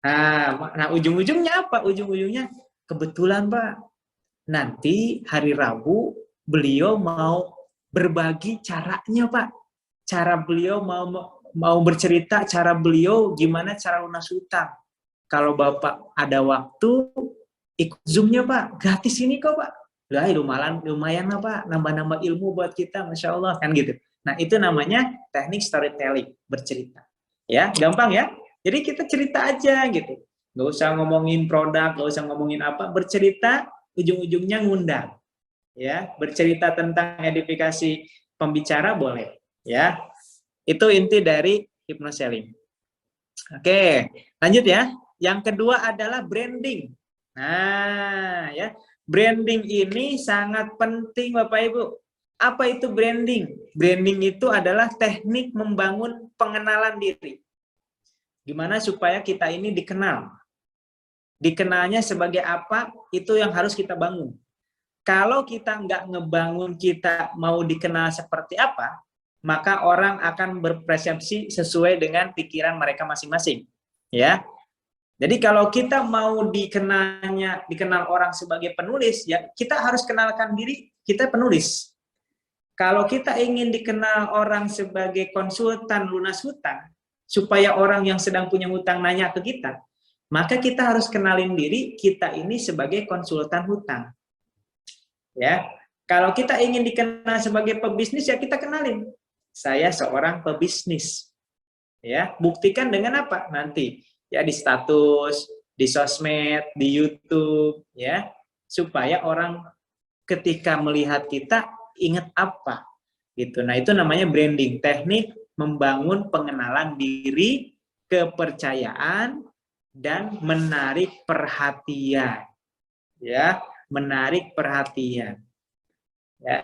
Nah, ujung-ujungnya apa? Ujung-ujungnya kebetulan Pak, nanti hari Rabu beliau mau berbagi caranya Pak. Cara beliau mau bercerita, cara beliau gimana cara lunas hutang. Kalau Bapak ada waktu, ikut Zoom-nya Pak, gratis ini kok Pak. Lah, lumayan lah Pak, nambah-nambah ilmu buat kita, Masya Allah, kan gitu. Nah, itu namanya teknik storytelling, bercerita. Ya, gampang ya. Jadi kita cerita aja gitu. Nggak usah ngomongin produk, nggak usah ngomongin apa, bercerita, ujung-ujungnya ngundang. Ya, bercerita tentang edifikasi pembicara boleh. Ya, itu inti dari hypnoselling. Oke, lanjut ya. Yang kedua adalah branding. Nah, ya, branding ini sangat penting Bapak Ibu. Apa itu branding? Branding itu adalah teknik membangun pengenalan diri. Gimana supaya kita ini dikenal? Dikenalnya sebagai apa? Itu yang harus kita bangun. Kalau kita nggak ngebangun kita mau dikenal seperti apa, maka orang akan berpersepsi sesuai dengan pikiran mereka masing-masing. Ya. Jadi kalau kita mau dikenal orang sebagai penulis, ya kita harus kenalkan diri kita penulis. Kalau kita ingin dikenal orang sebagai konsultan lunas hutang, supaya orang yang sedang punya hutang nanya ke kita, maka kita harus kenalin diri kita ini sebagai konsultan hutang. Ya, kalau kita ingin dikenal sebagai pebisnis, ya kita kenalin, saya seorang pebisnis. Ya, buktikan dengan apa? Nanti ya di status, di sosmed, di YouTube, ya, supaya orang ketika melihat kita ingat apa gitu. Nah, itu namanya branding, teknik membangun pengenalan diri, kepercayaan, dan menarik perhatian. Ya, menarik perhatian. Ya.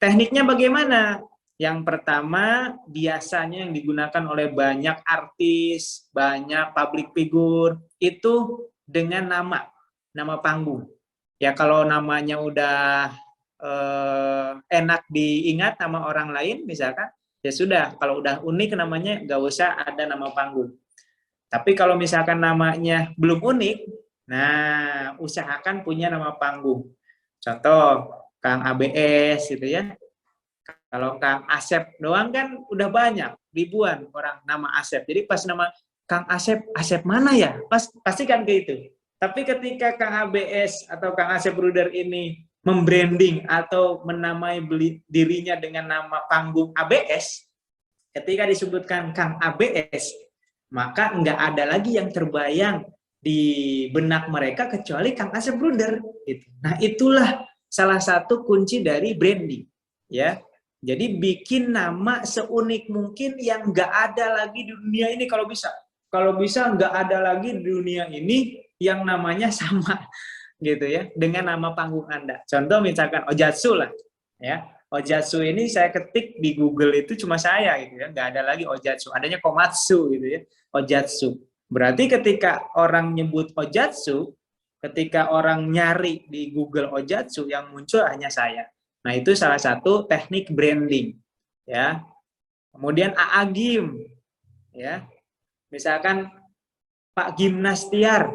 Tekniknya bagaimana? Yang pertama, biasanya yang digunakan oleh banyak artis, banyak public figure, itu dengan nama panggung. Ya, kalau namanya udah enak diingat sama orang lain, misalkan, ya sudah, kalau udah unik namanya, nggak usah ada nama panggung. Tapi kalau misalkan namanya belum unik, Nah, usahakan punya nama panggung. Contoh, Kang ABS gitu ya. Kalau Kang Asep doang kan udah banyak, ribuan orang nama Asep. Jadi pas nama Kang Asep, Asep mana ya? Pasti kan kayak itu. Tapi ketika Kang ABS atau Kang Asep Bruder ini membranding atau menamai dirinya dengan nama panggung ABS, ketika disebutkan Kang ABS, maka nggak ada lagi yang terbayang di benak mereka kecuali Kang Asep Bruder. Gitu. Nah, itulah salah satu kunci dari branding. Ya, jadi bikin nama seunik mungkin yang nggak ada lagi di dunia ini kalau bisa. Kalau bisa nggak ada lagi di dunia ini yang namanya sama gitu ya dengan nama panggung Anda. Contoh misalkan Ojatsu lah, ya. Ojatsu ini saya ketik di Google itu cuma saya gitu ya, nggak ada lagi Ojatsu, adanya Komatsu gitu ya, Ojatsu. Berarti ketika orang nyebut Ojatsu, ketika orang nyari di Google Ojatsu yang muncul hanya saya. Nah, itu salah satu teknik branding ya. Kemudian AA Gim ya. Misalkan Pak Gimnastiar.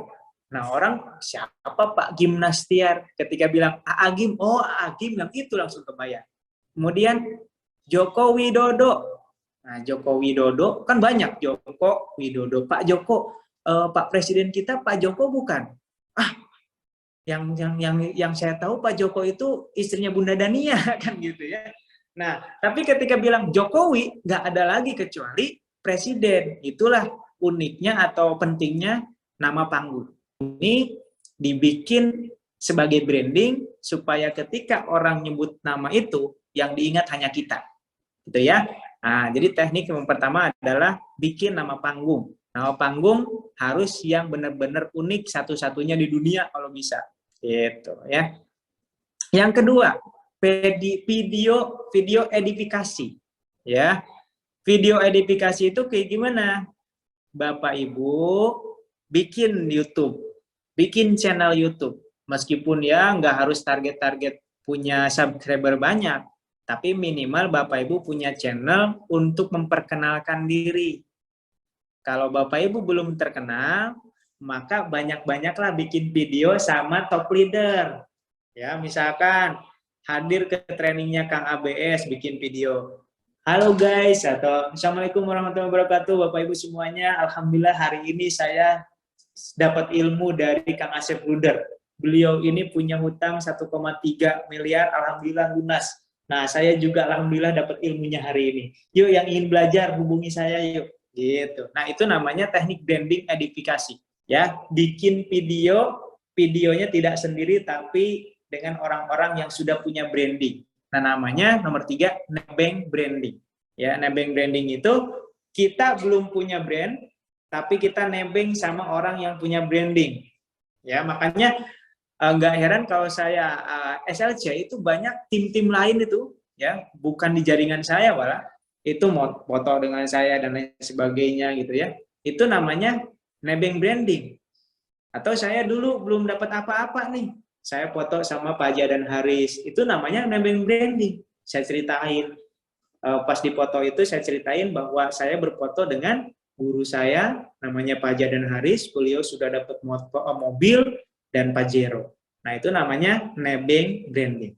Nah, orang siapa Pak Gimnastiar? Ketika bilang AA Gim, oh AA Gim yang itu langsung kebayang. Kemudian Joko Widodo. Nah, Joko Widodo kan banyak Joko Widodo. Pak Joko, Pak Presiden kita Pak Joko bukan? Ah, yang saya tahu Pak Joko itu istrinya Bunda Dania kan gitu ya. Nah, tapi ketika bilang Jokowi nggak ada lagi kecuali presiden. Itulah uniknya atau pentingnya nama panggung. Ini dibikin sebagai branding supaya ketika orang nyebut nama itu yang diingat hanya kita. Gitu ya. Nah, jadi teknik yang pertama adalah bikin nama panggung. Nama panggung harus yang benar-benar unik satu-satunya di dunia kalau bisa. Gitu ya. Yang kedua, video edifikasi. Ya. Video edifikasi itu kayak gimana? Bapak Ibu bikin YouTube, bikin channel YouTube. Meskipun ya nggak harus target-target punya subscriber banyak, tapi minimal Bapak Ibu punya channel untuk memperkenalkan diri. Kalau Bapak Ibu belum terkenal, maka banyak-banyaklah bikin video sama top leader. Ya, misalkan hadir ke trainingnya Kang ABS, bikin video. Halo guys, atau Assalamualaikum warahmatullahi wabarakatuh, Bapak Ibu semuanya. Alhamdulillah hari ini saya dapat ilmu dari Kang Asep Bruder. Beliau ini punya hutang 1,3 miliar, alhamdulillah lunas. Nah, saya juga alhamdulillah dapat ilmunya hari ini. Yuk yang ingin belajar hubungi saya yuk. Gitu. Nah, itu namanya teknik branding edifikasi. Ya, bikin videonya tidak sendiri tapi dengan orang-orang yang sudah punya branding. Nah, namanya nomor 3 nebeng branding. Ya, nebeng branding itu kita belum punya brand, tapi kita nebeng sama orang yang punya branding. Ya, makanya nggak heran kalau saya SLC itu banyak tim-tim lain itu, ya, bukan di jaringan saya malah itu mau foto dengan saya dan lain sebagainya gitu ya. Itu namanya nebeng branding. Atau saya dulu belum dapat apa-apa nih, saya foto sama Pak Haji dan Haris, itu namanya nebeng branding. Saya ceritain, pas di foto itu saya ceritain bahwa saya berfoto dengan guru saya, namanya Pak Haji dan Haris, beliau sudah dapat mobil dan Pajero. Nah, itu namanya nebeng branding.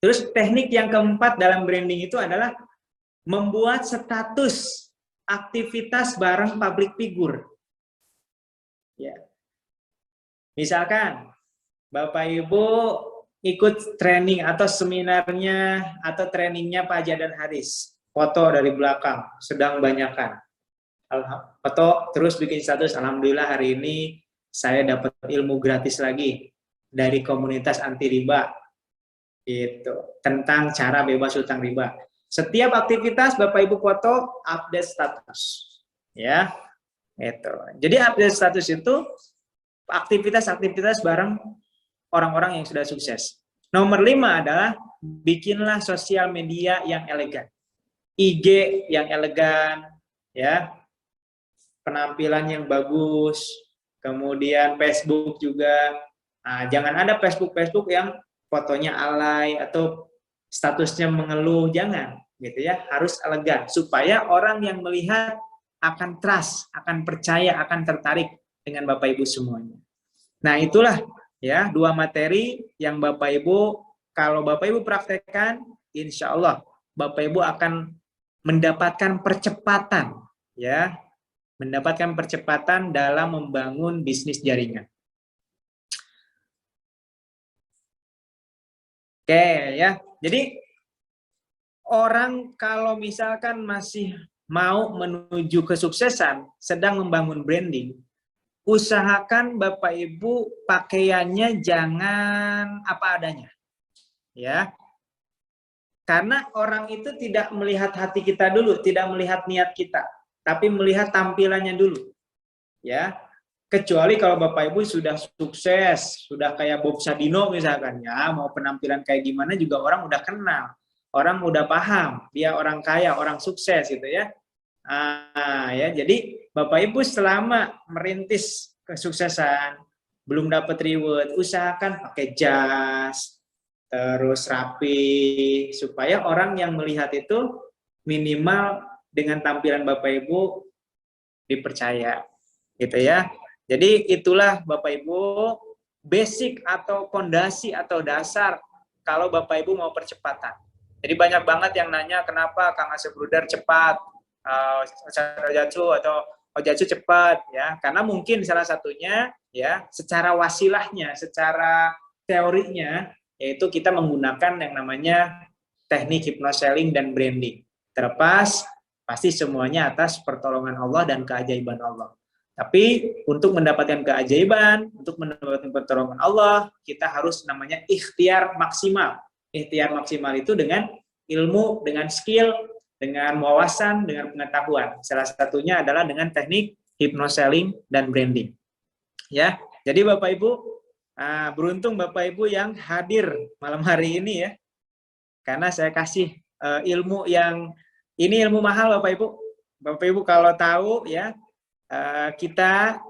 Terus teknik yang keempat dalam branding itu adalah membuat status aktivitas bareng public figure. Ya. Misalkan Bapak Ibu ikut training atau seminarnya atau trainingnya Pak Haji dan Haris, foto dari belakang, sedang banyakan. Foto terus bikin status, alhamdulillah hari ini saya dapat ilmu gratis lagi dari komunitas anti riba, itu tentang cara bebas hutang riba. Setiap aktivitas Bapak Ibu foto, update status, ya, itu. Jadi update status itu aktivitas-aktivitas bareng orang-orang yang sudah sukses. Nomor 5 adalah bikinlah sosial media yang elegan, IG yang elegan, ya, penampilan yang bagus, kemudian Facebook juga. Nah, jangan ada Facebook yang fotonya alay atau statusnya mengeluh, jangan, gitu ya. Harus elegan supaya orang yang melihat akan trust, akan percaya, akan tertarik dengan Bapak Ibu semuanya. Nah, itulah ya dua materi yang Bapak Ibu, kalau Bapak Ibu praktekkan, insya Allah Bapak Ibu akan mendapatkan percepatan, ya, mendapatkan percepatan dalam membangun bisnis jaringan. Oke ya, jadi orang kalau misalkan masih mau menuju kesuksesan, sedang membangun branding, usahakan Bapak Ibu pakaiannya jangan apa adanya, ya. Karena orang itu tidak melihat hati kita dulu, tidak melihat niat kita, tapi melihat tampilannya dulu, ya. Kecuali kalau Bapak Ibu sudah sukses, sudah kayak Bob Sadino misalkan, ya, mau penampilan kayak gimana juga orang udah kenal, orang udah paham, dia orang kaya, orang sukses gitu ya. Ya, jadi Bapak Ibu selama merintis kesuksesan, belum dapat reward, usahakan pakai jas, terus rapi, supaya orang yang melihat itu minimal dengan tampilan Bapak Ibu dipercaya, gitu ya. Jadi itulah Bapak Ibu basic atau fondasi atau dasar kalau Bapak Ibu mau percepatan. Jadi banyak banget yang nanya kenapa Kang Asep Brudar cepat, Ojatsu cepat, ya, karena mungkin salah satunya ya secara wasilahnya, secara teorinya, yaitu kita menggunakan yang namanya teknik hypnoselling dan branding. Terlepas pasti semuanya atas pertolongan Allah dan keajaiban Allah. Tapi untuk mendapatkan keajaiban, untuk mendapatkan pertolongan Allah, kita harus namanya ikhtiar maksimal. Ikhtiar maksimal itu dengan ilmu, dengan skill, dengan wawasan, dengan pengetahuan. Salah satunya adalah dengan teknik hypnoselling dan branding. Ya, jadi Bapak Ibu, beruntung Bapak Ibu yang hadir malam hari ini ya, karena saya kasih ilmu yang ini ilmu mahal Bapak Ibu. Bapak Ibu kalau tahu ya, kita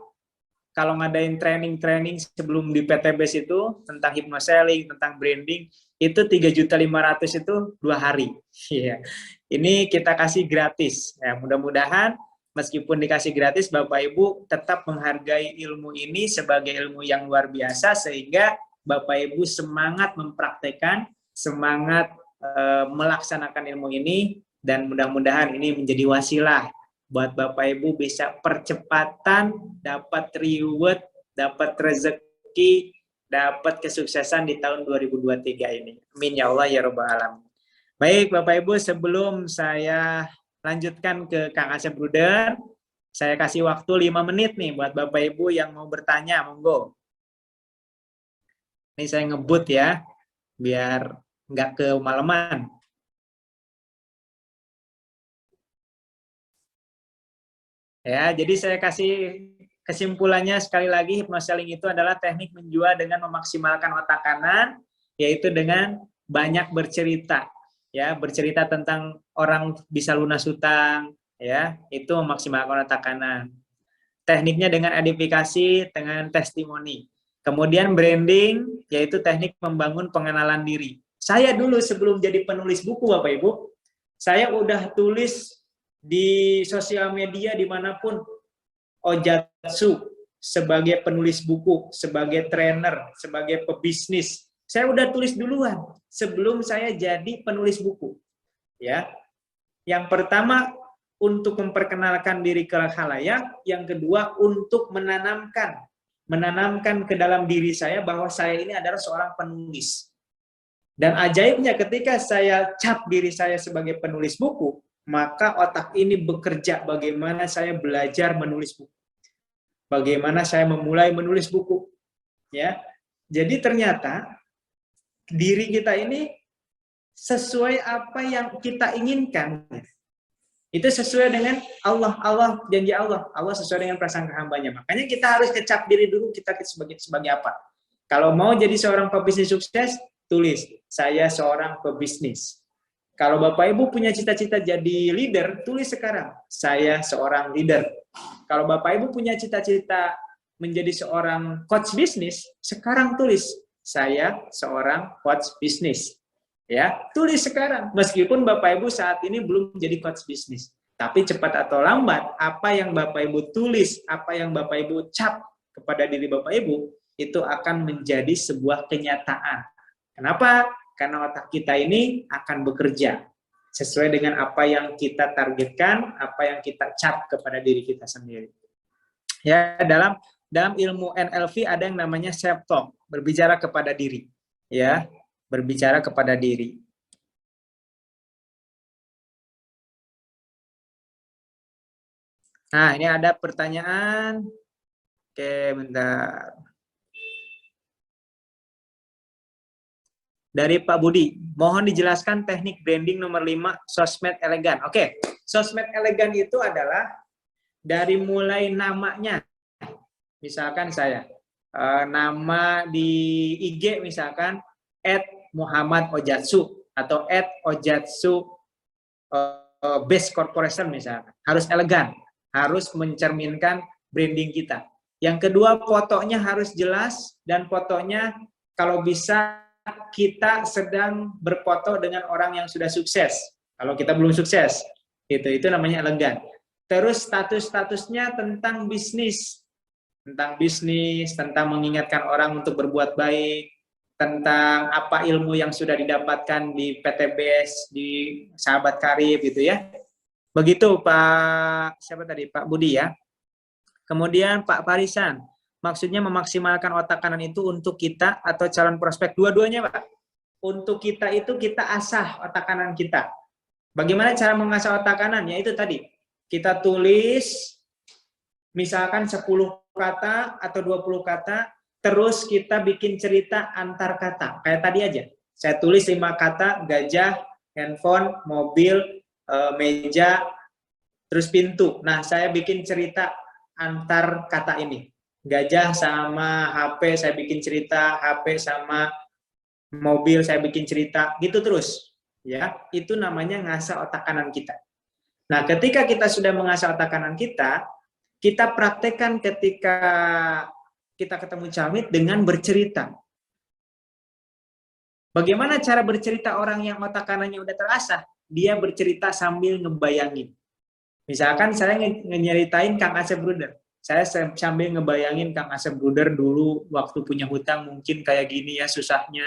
kalau ngadain training sebelum di PTBS itu tentang hypnoselling, tentang branding, itu 3.500.000 itu 2 hari. Iya. Ini kita kasih gratis. Ya, mudah-mudahan meskipun dikasih gratis, Bapak Ibu tetap menghargai ilmu ini sebagai ilmu yang luar biasa, sehingga Bapak Ibu semangat mempraktekkan, semangat melaksanakan ilmu ini, dan mudah-mudahan ini menjadi wasilah buat Bapak Ibu bisa percepatan, dapat reward, dapat rezeki, dapat kesuksesan di tahun 2023 ini. Amin ya Allah ya Rabbal Alamin. Baik Bapak Ibu, sebelum saya lanjutkan ke Kang Asep Brudar, saya kasih waktu 5 menit nih buat Bapak Ibu yang mau bertanya, monggo. Ini saya ngebut ya, biar nggak kemalaman. Ya, jadi saya kasih kesimpulannya sekali lagi, hypnoselling itu adalah teknik menjual dengan memaksimalkan otak kanan, yaitu dengan banyak bercerita. Ya, bercerita tentang orang bisa lunas hutang, ya, itu memaksimalkan otak kanan. Tekniknya dengan edifikasi, dengan testimoni. Kemudian branding, yaitu teknik membangun pengenalan diri. Saya dulu sebelum jadi penulis buku, Bapak Ibu, saya udah tulis di sosial media dimanapun, Ojatsu sebagai penulis buku, sebagai trainer, sebagai pebisnis. Saya udah tulis duluan sebelum saya jadi penulis buku. Ya, yang pertama untuk memperkenalkan diri ke khalayak, yang kedua untuk menanamkan ke dalam diri saya bahwa saya ini adalah seorang penulis. Dan ajaibnya ketika saya cap diri saya sebagai penulis buku, maka otak ini bekerja bagaimana saya belajar menulis buku. Bagaimana saya memulai menulis buku. Ya. Jadi ternyata diri kita ini sesuai apa yang kita inginkan. Itu sesuai dengan Allah, janji Allah sesuai dengan prasangka hambanya. Makanya kita harus kecap diri dulu kita sebagai apa. Kalau mau jadi seorang pebisnis sukses, tulis, saya seorang pebisnis. Kalau Bapak Ibu punya cita-cita jadi leader, tulis sekarang, saya seorang leader. Kalau Bapak Ibu punya cita-cita menjadi seorang coach bisnis, sekarang tulis, saya seorang coach bisnis. Ya, tulis sekarang. Meskipun Bapak Ibu saat ini belum menjadi coach bisnis, tapi cepat atau lambat, apa yang Bapak Ibu tulis, apa yang Bapak Ibu cap kepada diri Bapak Ibu, itu akan menjadi sebuah kenyataan. Kenapa? Karena otak kita ini akan bekerja sesuai dengan apa yang kita targetkan, apa yang kita cap kepada diri kita sendiri. Ya, dalam ilmu NLP ada yang namanya self talk, berbicara kepada diri. Ya, berbicara kepada diri. Nah, ini ada pertanyaan. Oke, bentar. Dari Pak Budi, mohon dijelaskan teknik branding nomor 5, sosmed elegan. Oke, sosmed elegan itu adalah dari mulai namanya. Misalkan saya, nama di IG misalkan, @muhammad_ojatsu atau @ojatsu base corporation misalkan. Harus elegan, harus mencerminkan branding kita. Yang kedua, fotonya harus jelas, dan fotonya kalau bisa kita sedang berfoto dengan orang yang sudah sukses. Kalau kita belum sukses, itu namanya elegan. Terus status-statusnya tentang bisnis, tentang mengingatkan orang untuk berbuat baik, tentang apa ilmu yang sudah didapatkan di PTBS, di Sahabat Karib gitu ya. Begitu Pak, siapa tadi? Pak Budi ya. Kemudian Pak Parisan, maksudnya memaksimalkan otak kanan itu untuk kita atau calon prospek? Dua-duanya Pak. Untuk kita itu kita asah otak kanan kita. Bagaimana cara mengasah otak kanan? Ya itu tadi, kita tulis misalkan 10 kata atau 20 kata, terus kita bikin cerita antar kata. Kayak tadi aja, saya tulis 5 kata, gajah, handphone, mobil, meja, terus pintu. Nah, saya bikin cerita antar kata ini. Gajah sama HP, saya bikin cerita, HP sama mobil, saya bikin cerita, gitu terus. Ya, itu namanya ngasah otak kanan kita. Nah, ketika kita sudah mengasah otak kanan kita praktekkan ketika kita ketemu Camit dengan bercerita. Bagaimana cara bercerita orang yang otak kanannya udah terasah? Dia bercerita sambil ngebayangin. Misalkan saya nyeritain Kang Asep Bruder. Saya sambil ngebayangin Kang Asep Bruder dulu waktu punya hutang mungkin kayak gini ya susahnya.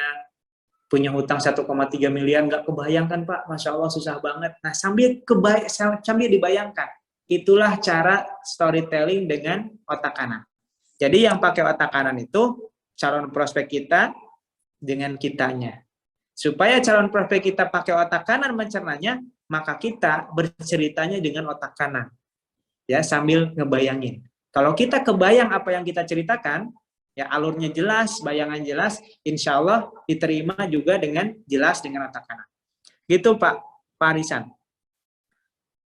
Punya hutang 1,3 miliar, nggak kebayangkan Pak, Masya Allah susah banget. Nah sambil dibayangkan. Itulah cara storytelling dengan otak kanan. Jadi yang pakai otak kanan itu calon prospek kita dengan kitanya. Supaya calon prospek kita pakai otak kanan mencernanya, maka kita berceritanya dengan otak kanan. Ya, sambil ngebayangin. Kalau kita kebayang apa yang kita ceritakan, ya alurnya jelas, bayangan jelas, insya Allah diterima juga dengan jelas dengan otak kanan. Gitu Pak Parisan.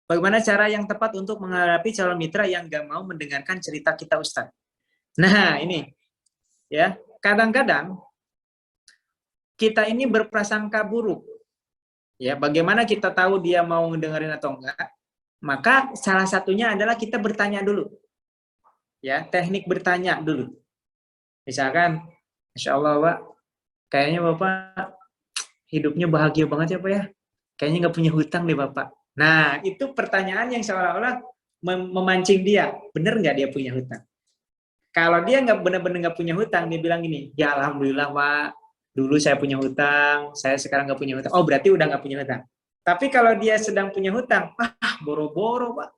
Bagaimana cara yang tepat untuk menghadapi calon mitra yang gak mau mendengarkan cerita kita Ustadz? Nah ini, ya kadang-kadang kita ini berprasangka buruk. Ya, bagaimana kita tahu dia mau mendengarin atau enggak? Maka salah satunya adalah kita bertanya dulu. Ya, teknik bertanya dulu. Misalkan, Masya Allah Pak, kayaknya Bapak hidupnya bahagia banget ya Pak ya. Kayaknya nggak punya hutang deh Bapak. Nah, itu pertanyaan yang seolah-olah memancing dia. Bener nggak dia punya hutang? Kalau dia nggak benar-benar nggak punya hutang, dia bilang gini, ya Alhamdulillah Pak, dulu saya punya hutang, saya sekarang nggak punya hutang. Oh, berarti udah nggak punya hutang. Tapi kalau dia sedang punya hutang, boro-boro Pak.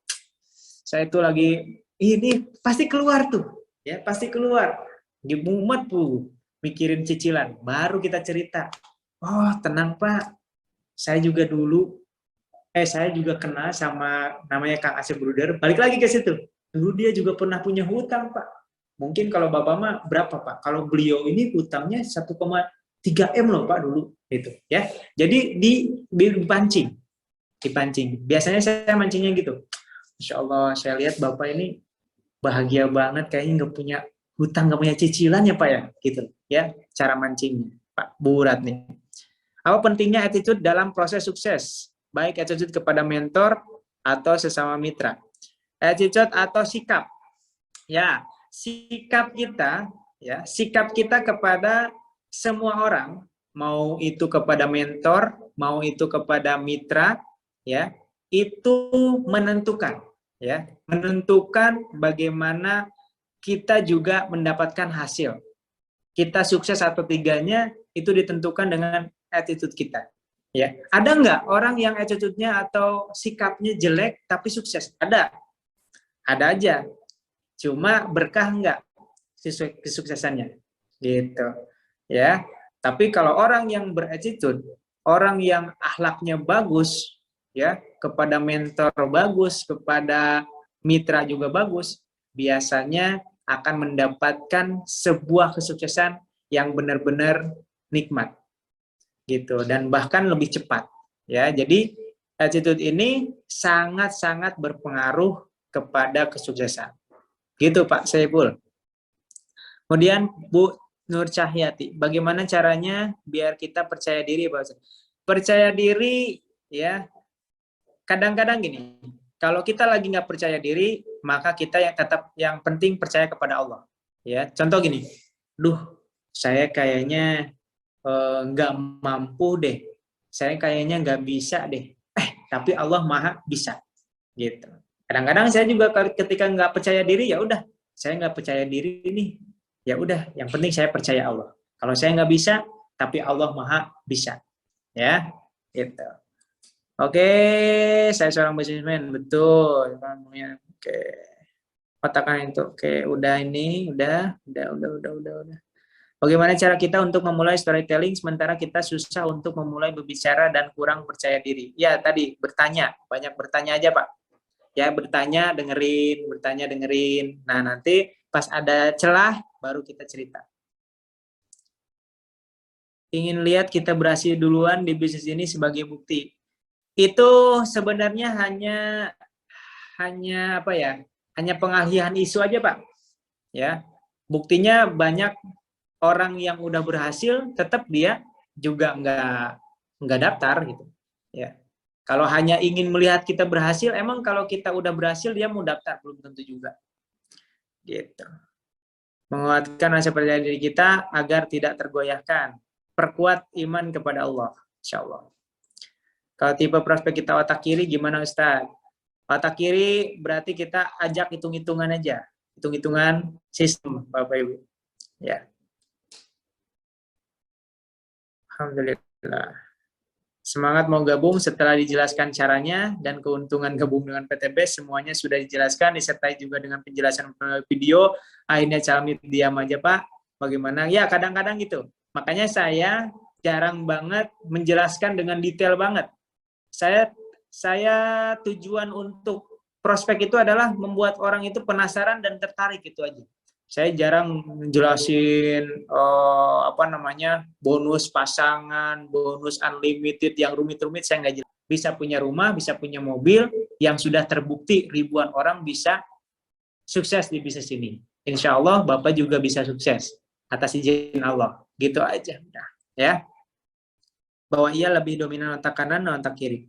Saya itu lagi, ini pasti keluar tuh. Ya, pasti keluar. Dimumet tuh, mikirin cicilan. Baru kita cerita. Oh, tenang Pak. Saya juga dulu saya juga kenal sama namanya Kang Asep Bruder. Balik lagi ke situ. Dulu dia juga pernah punya hutang, Pak. Mungkin kalau Bapak mah berapa, Pak? Kalau beliau ini hutangnya 1,3 M loh, Pak, dulu. Gitu, ya. Jadi dipancing. Biasanya saya mancingnya gitu. Masya Allah, saya lihat Bapak ini bahagia banget, kayaknya nggak punya hutang, nggak punya cicilan ya, Pak ya. Gitu, ya. Cara mancingnya, Pak Burat nih. Apa pentingnya attitude dalam proses sukses? Baik attitude kepada mentor atau sesama mitra. Attitude atau sikap. Ya, sikap kita kepada semua orang, mau itu kepada mentor, mau itu kepada mitra, ya, itu menentukan bagaimana kita juga mendapatkan hasil. kita sukses atau tidaknya itu ditentukan dengan attitude kita. Ya, ada nggak orang yang attitude-nya atau sikapnya jelek tapi sukses? Ada aja. Cuma berkah nggak kesuksesannya, gitu. Ya, tapi kalau orang yang berattitude, orang yang akhlaknya bagus, ya, kepada mentor bagus, kepada mitra juga bagus, biasanya akan mendapatkan sebuah kesuksesan yang benar-benar nikmat, gitu, dan bahkan lebih cepat. Ya, jadi attitude ini sangat-sangat berpengaruh kepada kesuksesan. Gitu Pak Saiful. Kemudian Bu Nur Cahyati, bagaimana caranya biar kita percaya diri Pak? Percaya diri ya, kadang-kadang gini, kalau kita lagi nggak percaya diri, maka kita yang penting percaya kepada Allah. Ya, contoh gini, saya kayaknya nggak mampu deh, saya kayaknya nggak bisa deh, tapi Allah Maha bisa, gitu. Kadang-kadang saya juga ketika nggak percaya diri, ya udah, saya nggak percaya diri nih, ya udah, yang penting saya percaya Allah. Kalau saya nggak bisa, tapi Allah Maha bisa, ya, gitu. Oke, saya seorang businessman, betul. Oke, katakan itu. Oke, udah ini, udah. Bagaimana cara kita untuk memulai storytelling sementara kita susah untuk memulai berbicara dan kurang percaya diri? Ya, tadi bertanya, banyak bertanya aja, Pak. Ya, bertanya, dengerin. Nah, nanti pas ada celah, baru kita cerita. Ingin lihat kita berhasil duluan di bisnis ini sebagai bukti. Itu sebenarnya hanya apa ya? Hanya pengalihan isu aja, Pak. Ya. Buktinya banyak orang yang udah berhasil tetap dia juga nggak daftar gitu. Ya. Kalau hanya ingin melihat kita berhasil, emang kalau kita udah berhasil dia mau daftar? Belum tentu juga. Gitu. Menguatkan rasa percaya diri kita agar tidak tergoyahkan. Perkuat iman kepada Allah, insya Allah. Kalau tipe prospek kita otak kiri, gimana Ustaz? Otak kiri berarti kita ajak hitung-hitungan aja. Hitung-hitungan sistem, Bapak Ibu. Ya. Alhamdulillah. Semangat mau gabung setelah dijelaskan caranya dan keuntungan gabung dengan PTB, semuanya sudah dijelaskan, disertai juga dengan penjelasan video. Akhirnya Calmit diam aja Pak. Bagaimana? Ya kadang-kadang gitu. Makanya saya jarang banget menjelaskan dengan detail banget. Saya tujuan untuk prospek itu adalah membuat orang itu penasaran dan tertarik, itu aja. Saya jarang menjelasin bonus pasangan, bonus unlimited yang rumit-rumit, saya nggak jelas. Bisa punya rumah, bisa punya mobil, yang sudah terbukti ribuan orang bisa sukses di bisnis ini. Insya Allah Bapak juga bisa sukses atas izin Allah. Gitu aja. Nah, ya. Bahwa ia lebih dominan otak kanan dan otak kiri.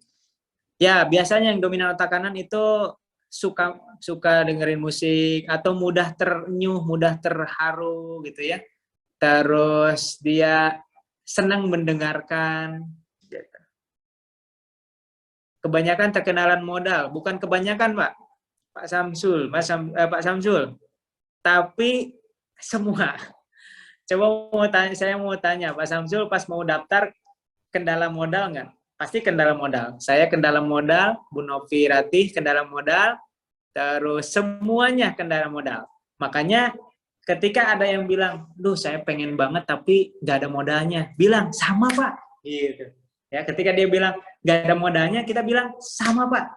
Ya, biasanya yang dominan otak kanan itu suka dengerin musik atau mudah terenyuh, mudah terharu gitu ya. Terus dia senang mendengarkan gitu. Kebanyakan terkenalan modal, bukan kebanyakan Pak Samsul, Pak Samsul. Tapi semua. Coba saya mau tanya Pak Samsul pas mau daftar kendala modal nggak? Pasti kendala modal. Saya kendala modal, Bu Novi Ratih kendala modal, terus semuanya kendala modal. Makanya ketika ada yang bilang, saya pengen banget tapi nggak ada modalnya, bilang sama Pak. Gitu. Ya, ketika dia bilang nggak ada modalnya, kita bilang sama Pak.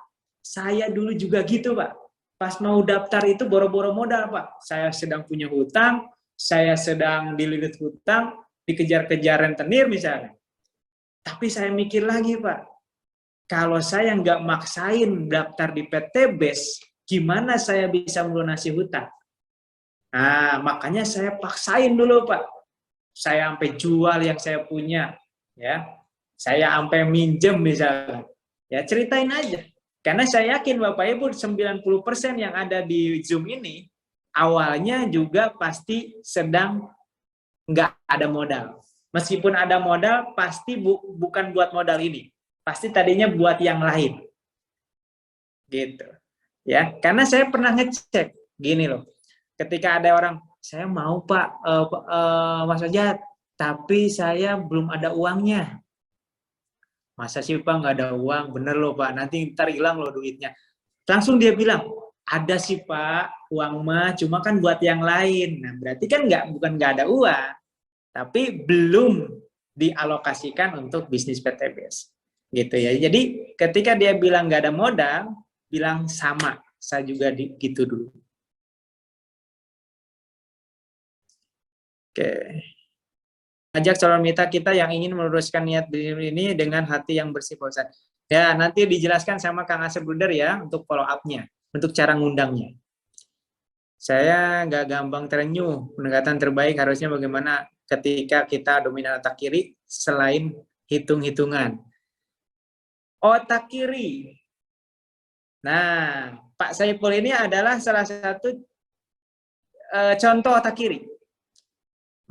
Saya dulu juga gitu Pak. Pas mau daftar itu boro-boro modal Pak. Saya sedang punya hutang, saya sedang dililit hutang, dikejar-kejar rentenir misalnya. Tapi saya mikir lagi Pak, kalau saya nggak maksain daftar di PT BES, gimana saya bisa melunasi hutang? Nah, makanya saya paksain dulu Pak. Saya sampai jual yang saya punya, ya. Saya sampai minjem misalnya. Ya, ceritain aja. Karena saya yakin Bapak Ibu 90% yang ada di Zoom ini awalnya juga pasti sedang nggak ada modal. Meskipun ada modal, pasti bukan buat modal ini. Pasti tadinya buat yang lain. Gitu. Ya, karena saya pernah ngecek gini loh. Ketika ada orang, saya mau Pak, Mas Ojat, tapi saya belum ada uangnya. Masa sih Pak nggak ada uang? Bener loh Pak, nanti ntar hilang loh duitnya. Langsung dia bilang, ada sih Pak, uang mah cuma kan buat yang lain. Nah berarti kan bukan nggak ada uang, tapi belum dialokasikan untuk bisnis PTBS. Gitu ya. Jadi ketika dia bilang nggak ada modal, bilang sama, saya juga gitu dulu. Oke. Ajak calon mitra kita yang ingin meluruskan niat ini dengan hati yang bersih, Pak Ustadz. Ya, nanti dijelaskan sama Kang Asep Bruder ya, untuk follow up-nya, untuk cara ngundangnya. Saya nggak gampang terenyuh, pendekatan terbaik harusnya bagaimana ketika kita dominan otak kiri, selain hitung-hitungan. Otak kiri. Nah, Pak Saiful ini adalah salah satu contoh otak kiri.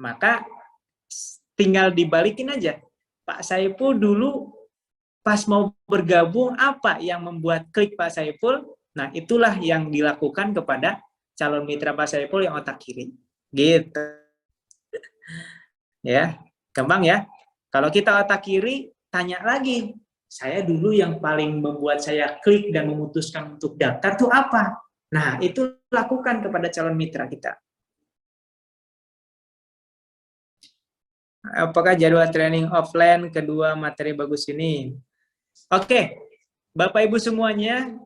Maka tinggal dibalikin aja. Pak Saiful dulu pas mau bergabung, apa yang membuat klik Pak Saiful? Nah, itulah yang dilakukan kepada calon mitra Pak Saiful yang otak kiri. Gitu. Ya, gampang ya. Kalau kita otak kiri, tanya lagi. Saya dulu yang paling membuat saya klik dan memutuskan untuk daftar itu apa? Nah, itu lakukan kepada calon mitra kita. Apakah jadwal training offline kedua materi bagus ini? Oke, Bapak Ibu semuanya,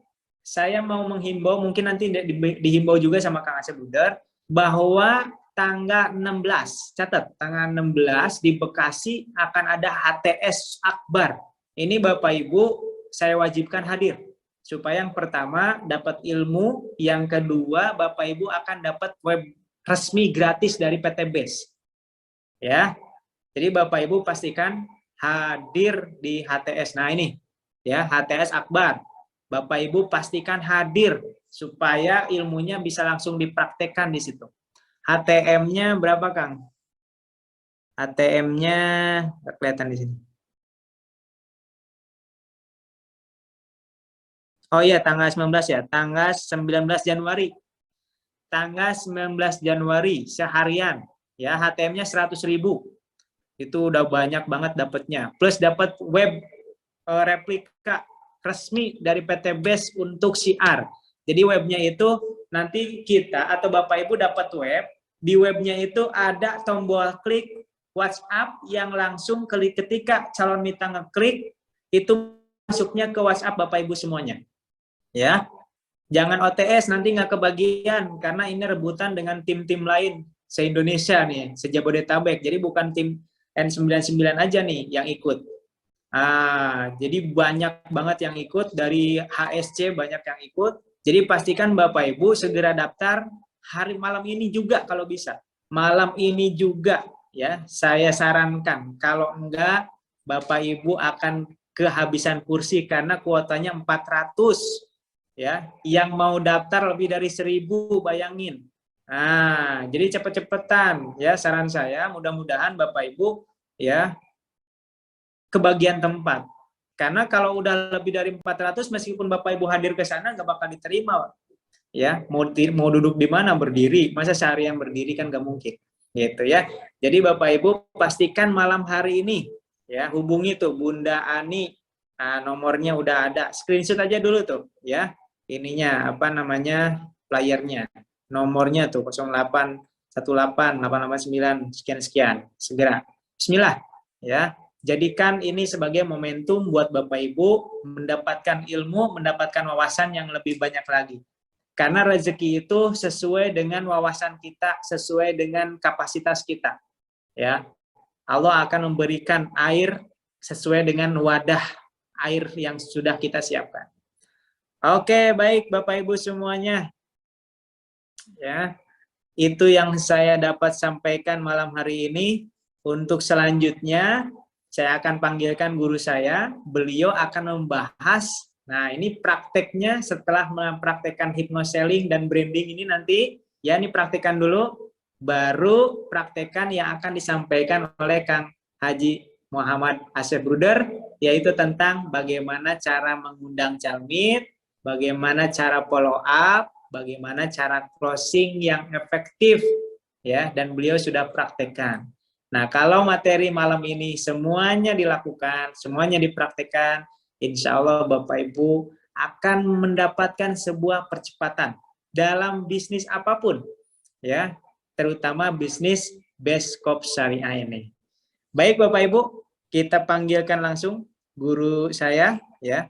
saya mau menghimbau, mungkin nanti dihimbau juga sama Kang Asep Bruder, bahwa tanggal 16, catat, tanggal 16 di Bekasi akan ada HTS Akbar. Ini Bapak Ibu, saya wajibkan hadir. Supaya yang pertama dapat ilmu, yang kedua Bapak Ibu akan dapat web resmi gratis dari PTBS. Ya, jadi Bapak Ibu pastikan hadir di HTS. Nah ini, ya HTS Akbar. Bapak Ibu pastikan hadir supaya ilmunya bisa langsung dipraktekkan di situ. HTM-nya berapa, Kang? HTM-nya kelihatan di sini. Oh iya, tanggal 19 ya. Tanggal 19 Januari. Tanggal 19 Januari seharian. Ya, HTM-nya 100.000. Itu udah banyak banget dapatnya. Plus dapat web replika resmi dari PTBS untuk siar. Jadi webnya itu nanti kita atau Bapak Ibu dapat web, di webnya itu ada tombol klik WhatsApp yang langsung klik ketika calon mitra ngeklik itu masuknya ke WhatsApp Bapak Ibu semuanya. Ya. Jangan OTS nanti nggak kebagian karena ini rebutan dengan tim-tim lain se-Indonesia nih, se-Jabodetabek. Jadi bukan tim N99 aja nih yang ikut. Jadi banyak banget yang ikut, dari HSC banyak yang ikut. Jadi pastikan Bapak Ibu segera daftar hari malam ini juga kalau bisa. Malam ini juga ya, saya sarankan. Kalau enggak, Bapak Ibu akan kehabisan kursi karena kuotanya 400 ya. Yang mau daftar lebih dari 1.000, bayangin. Jadi cepet-cepetan ya, saran saya, mudah-mudahan Bapak Ibu ya kebagian tempat. Karena kalau udah lebih dari 400, meskipun Bapak Ibu hadir ke sana nggak bakal diterima. Ya, mau duduk di mana, berdiri, masa seharian berdiri kan nggak mungkin. Gitu ya. Jadi Bapak Ibu pastikan malam hari ini ya, hubungi tuh Bunda Ani. Nomornya udah ada. Screenshot aja dulu tuh ya. Ininya apa namanya? Playernya. Nomornya tuh 08188889 sekian-sekian. Segera. Bismillah ya. Jadikan ini sebagai momentum buat Bapak Ibu mendapatkan ilmu, mendapatkan wawasan yang lebih banyak lagi. Karena rezeki itu sesuai dengan wawasan kita, sesuai dengan kapasitas kita. Ya, Allah akan memberikan air sesuai dengan wadah air yang sudah kita siapkan. Oke, baik Bapak Ibu semuanya. Ya, itu yang saya dapat sampaikan malam hari ini. Untuk selanjutnya, saya akan panggilkan guru saya. Beliau akan membahas, nah ini prakteknya setelah mempraktekkan hypnoselling dan branding ini nanti, ya ini praktekkan dulu, baru praktekkan yang akan disampaikan oleh Kang Haji Muhammad Asep Bruder, yaitu tentang bagaimana cara mengundang calmit, bagaimana cara follow up, bagaimana cara closing yang efektif, ya, dan beliau sudah praktekkan. Nah, kalau materi malam ini semuanya dilakukan, semuanya dipraktekkan, insya Allah Bapak Ibu akan mendapatkan sebuah percepatan dalam bisnis apapun, ya, terutama bisnis Beskop Syariah ini. Baik Bapak Ibu, kita panggilkan langsung guru saya, ya.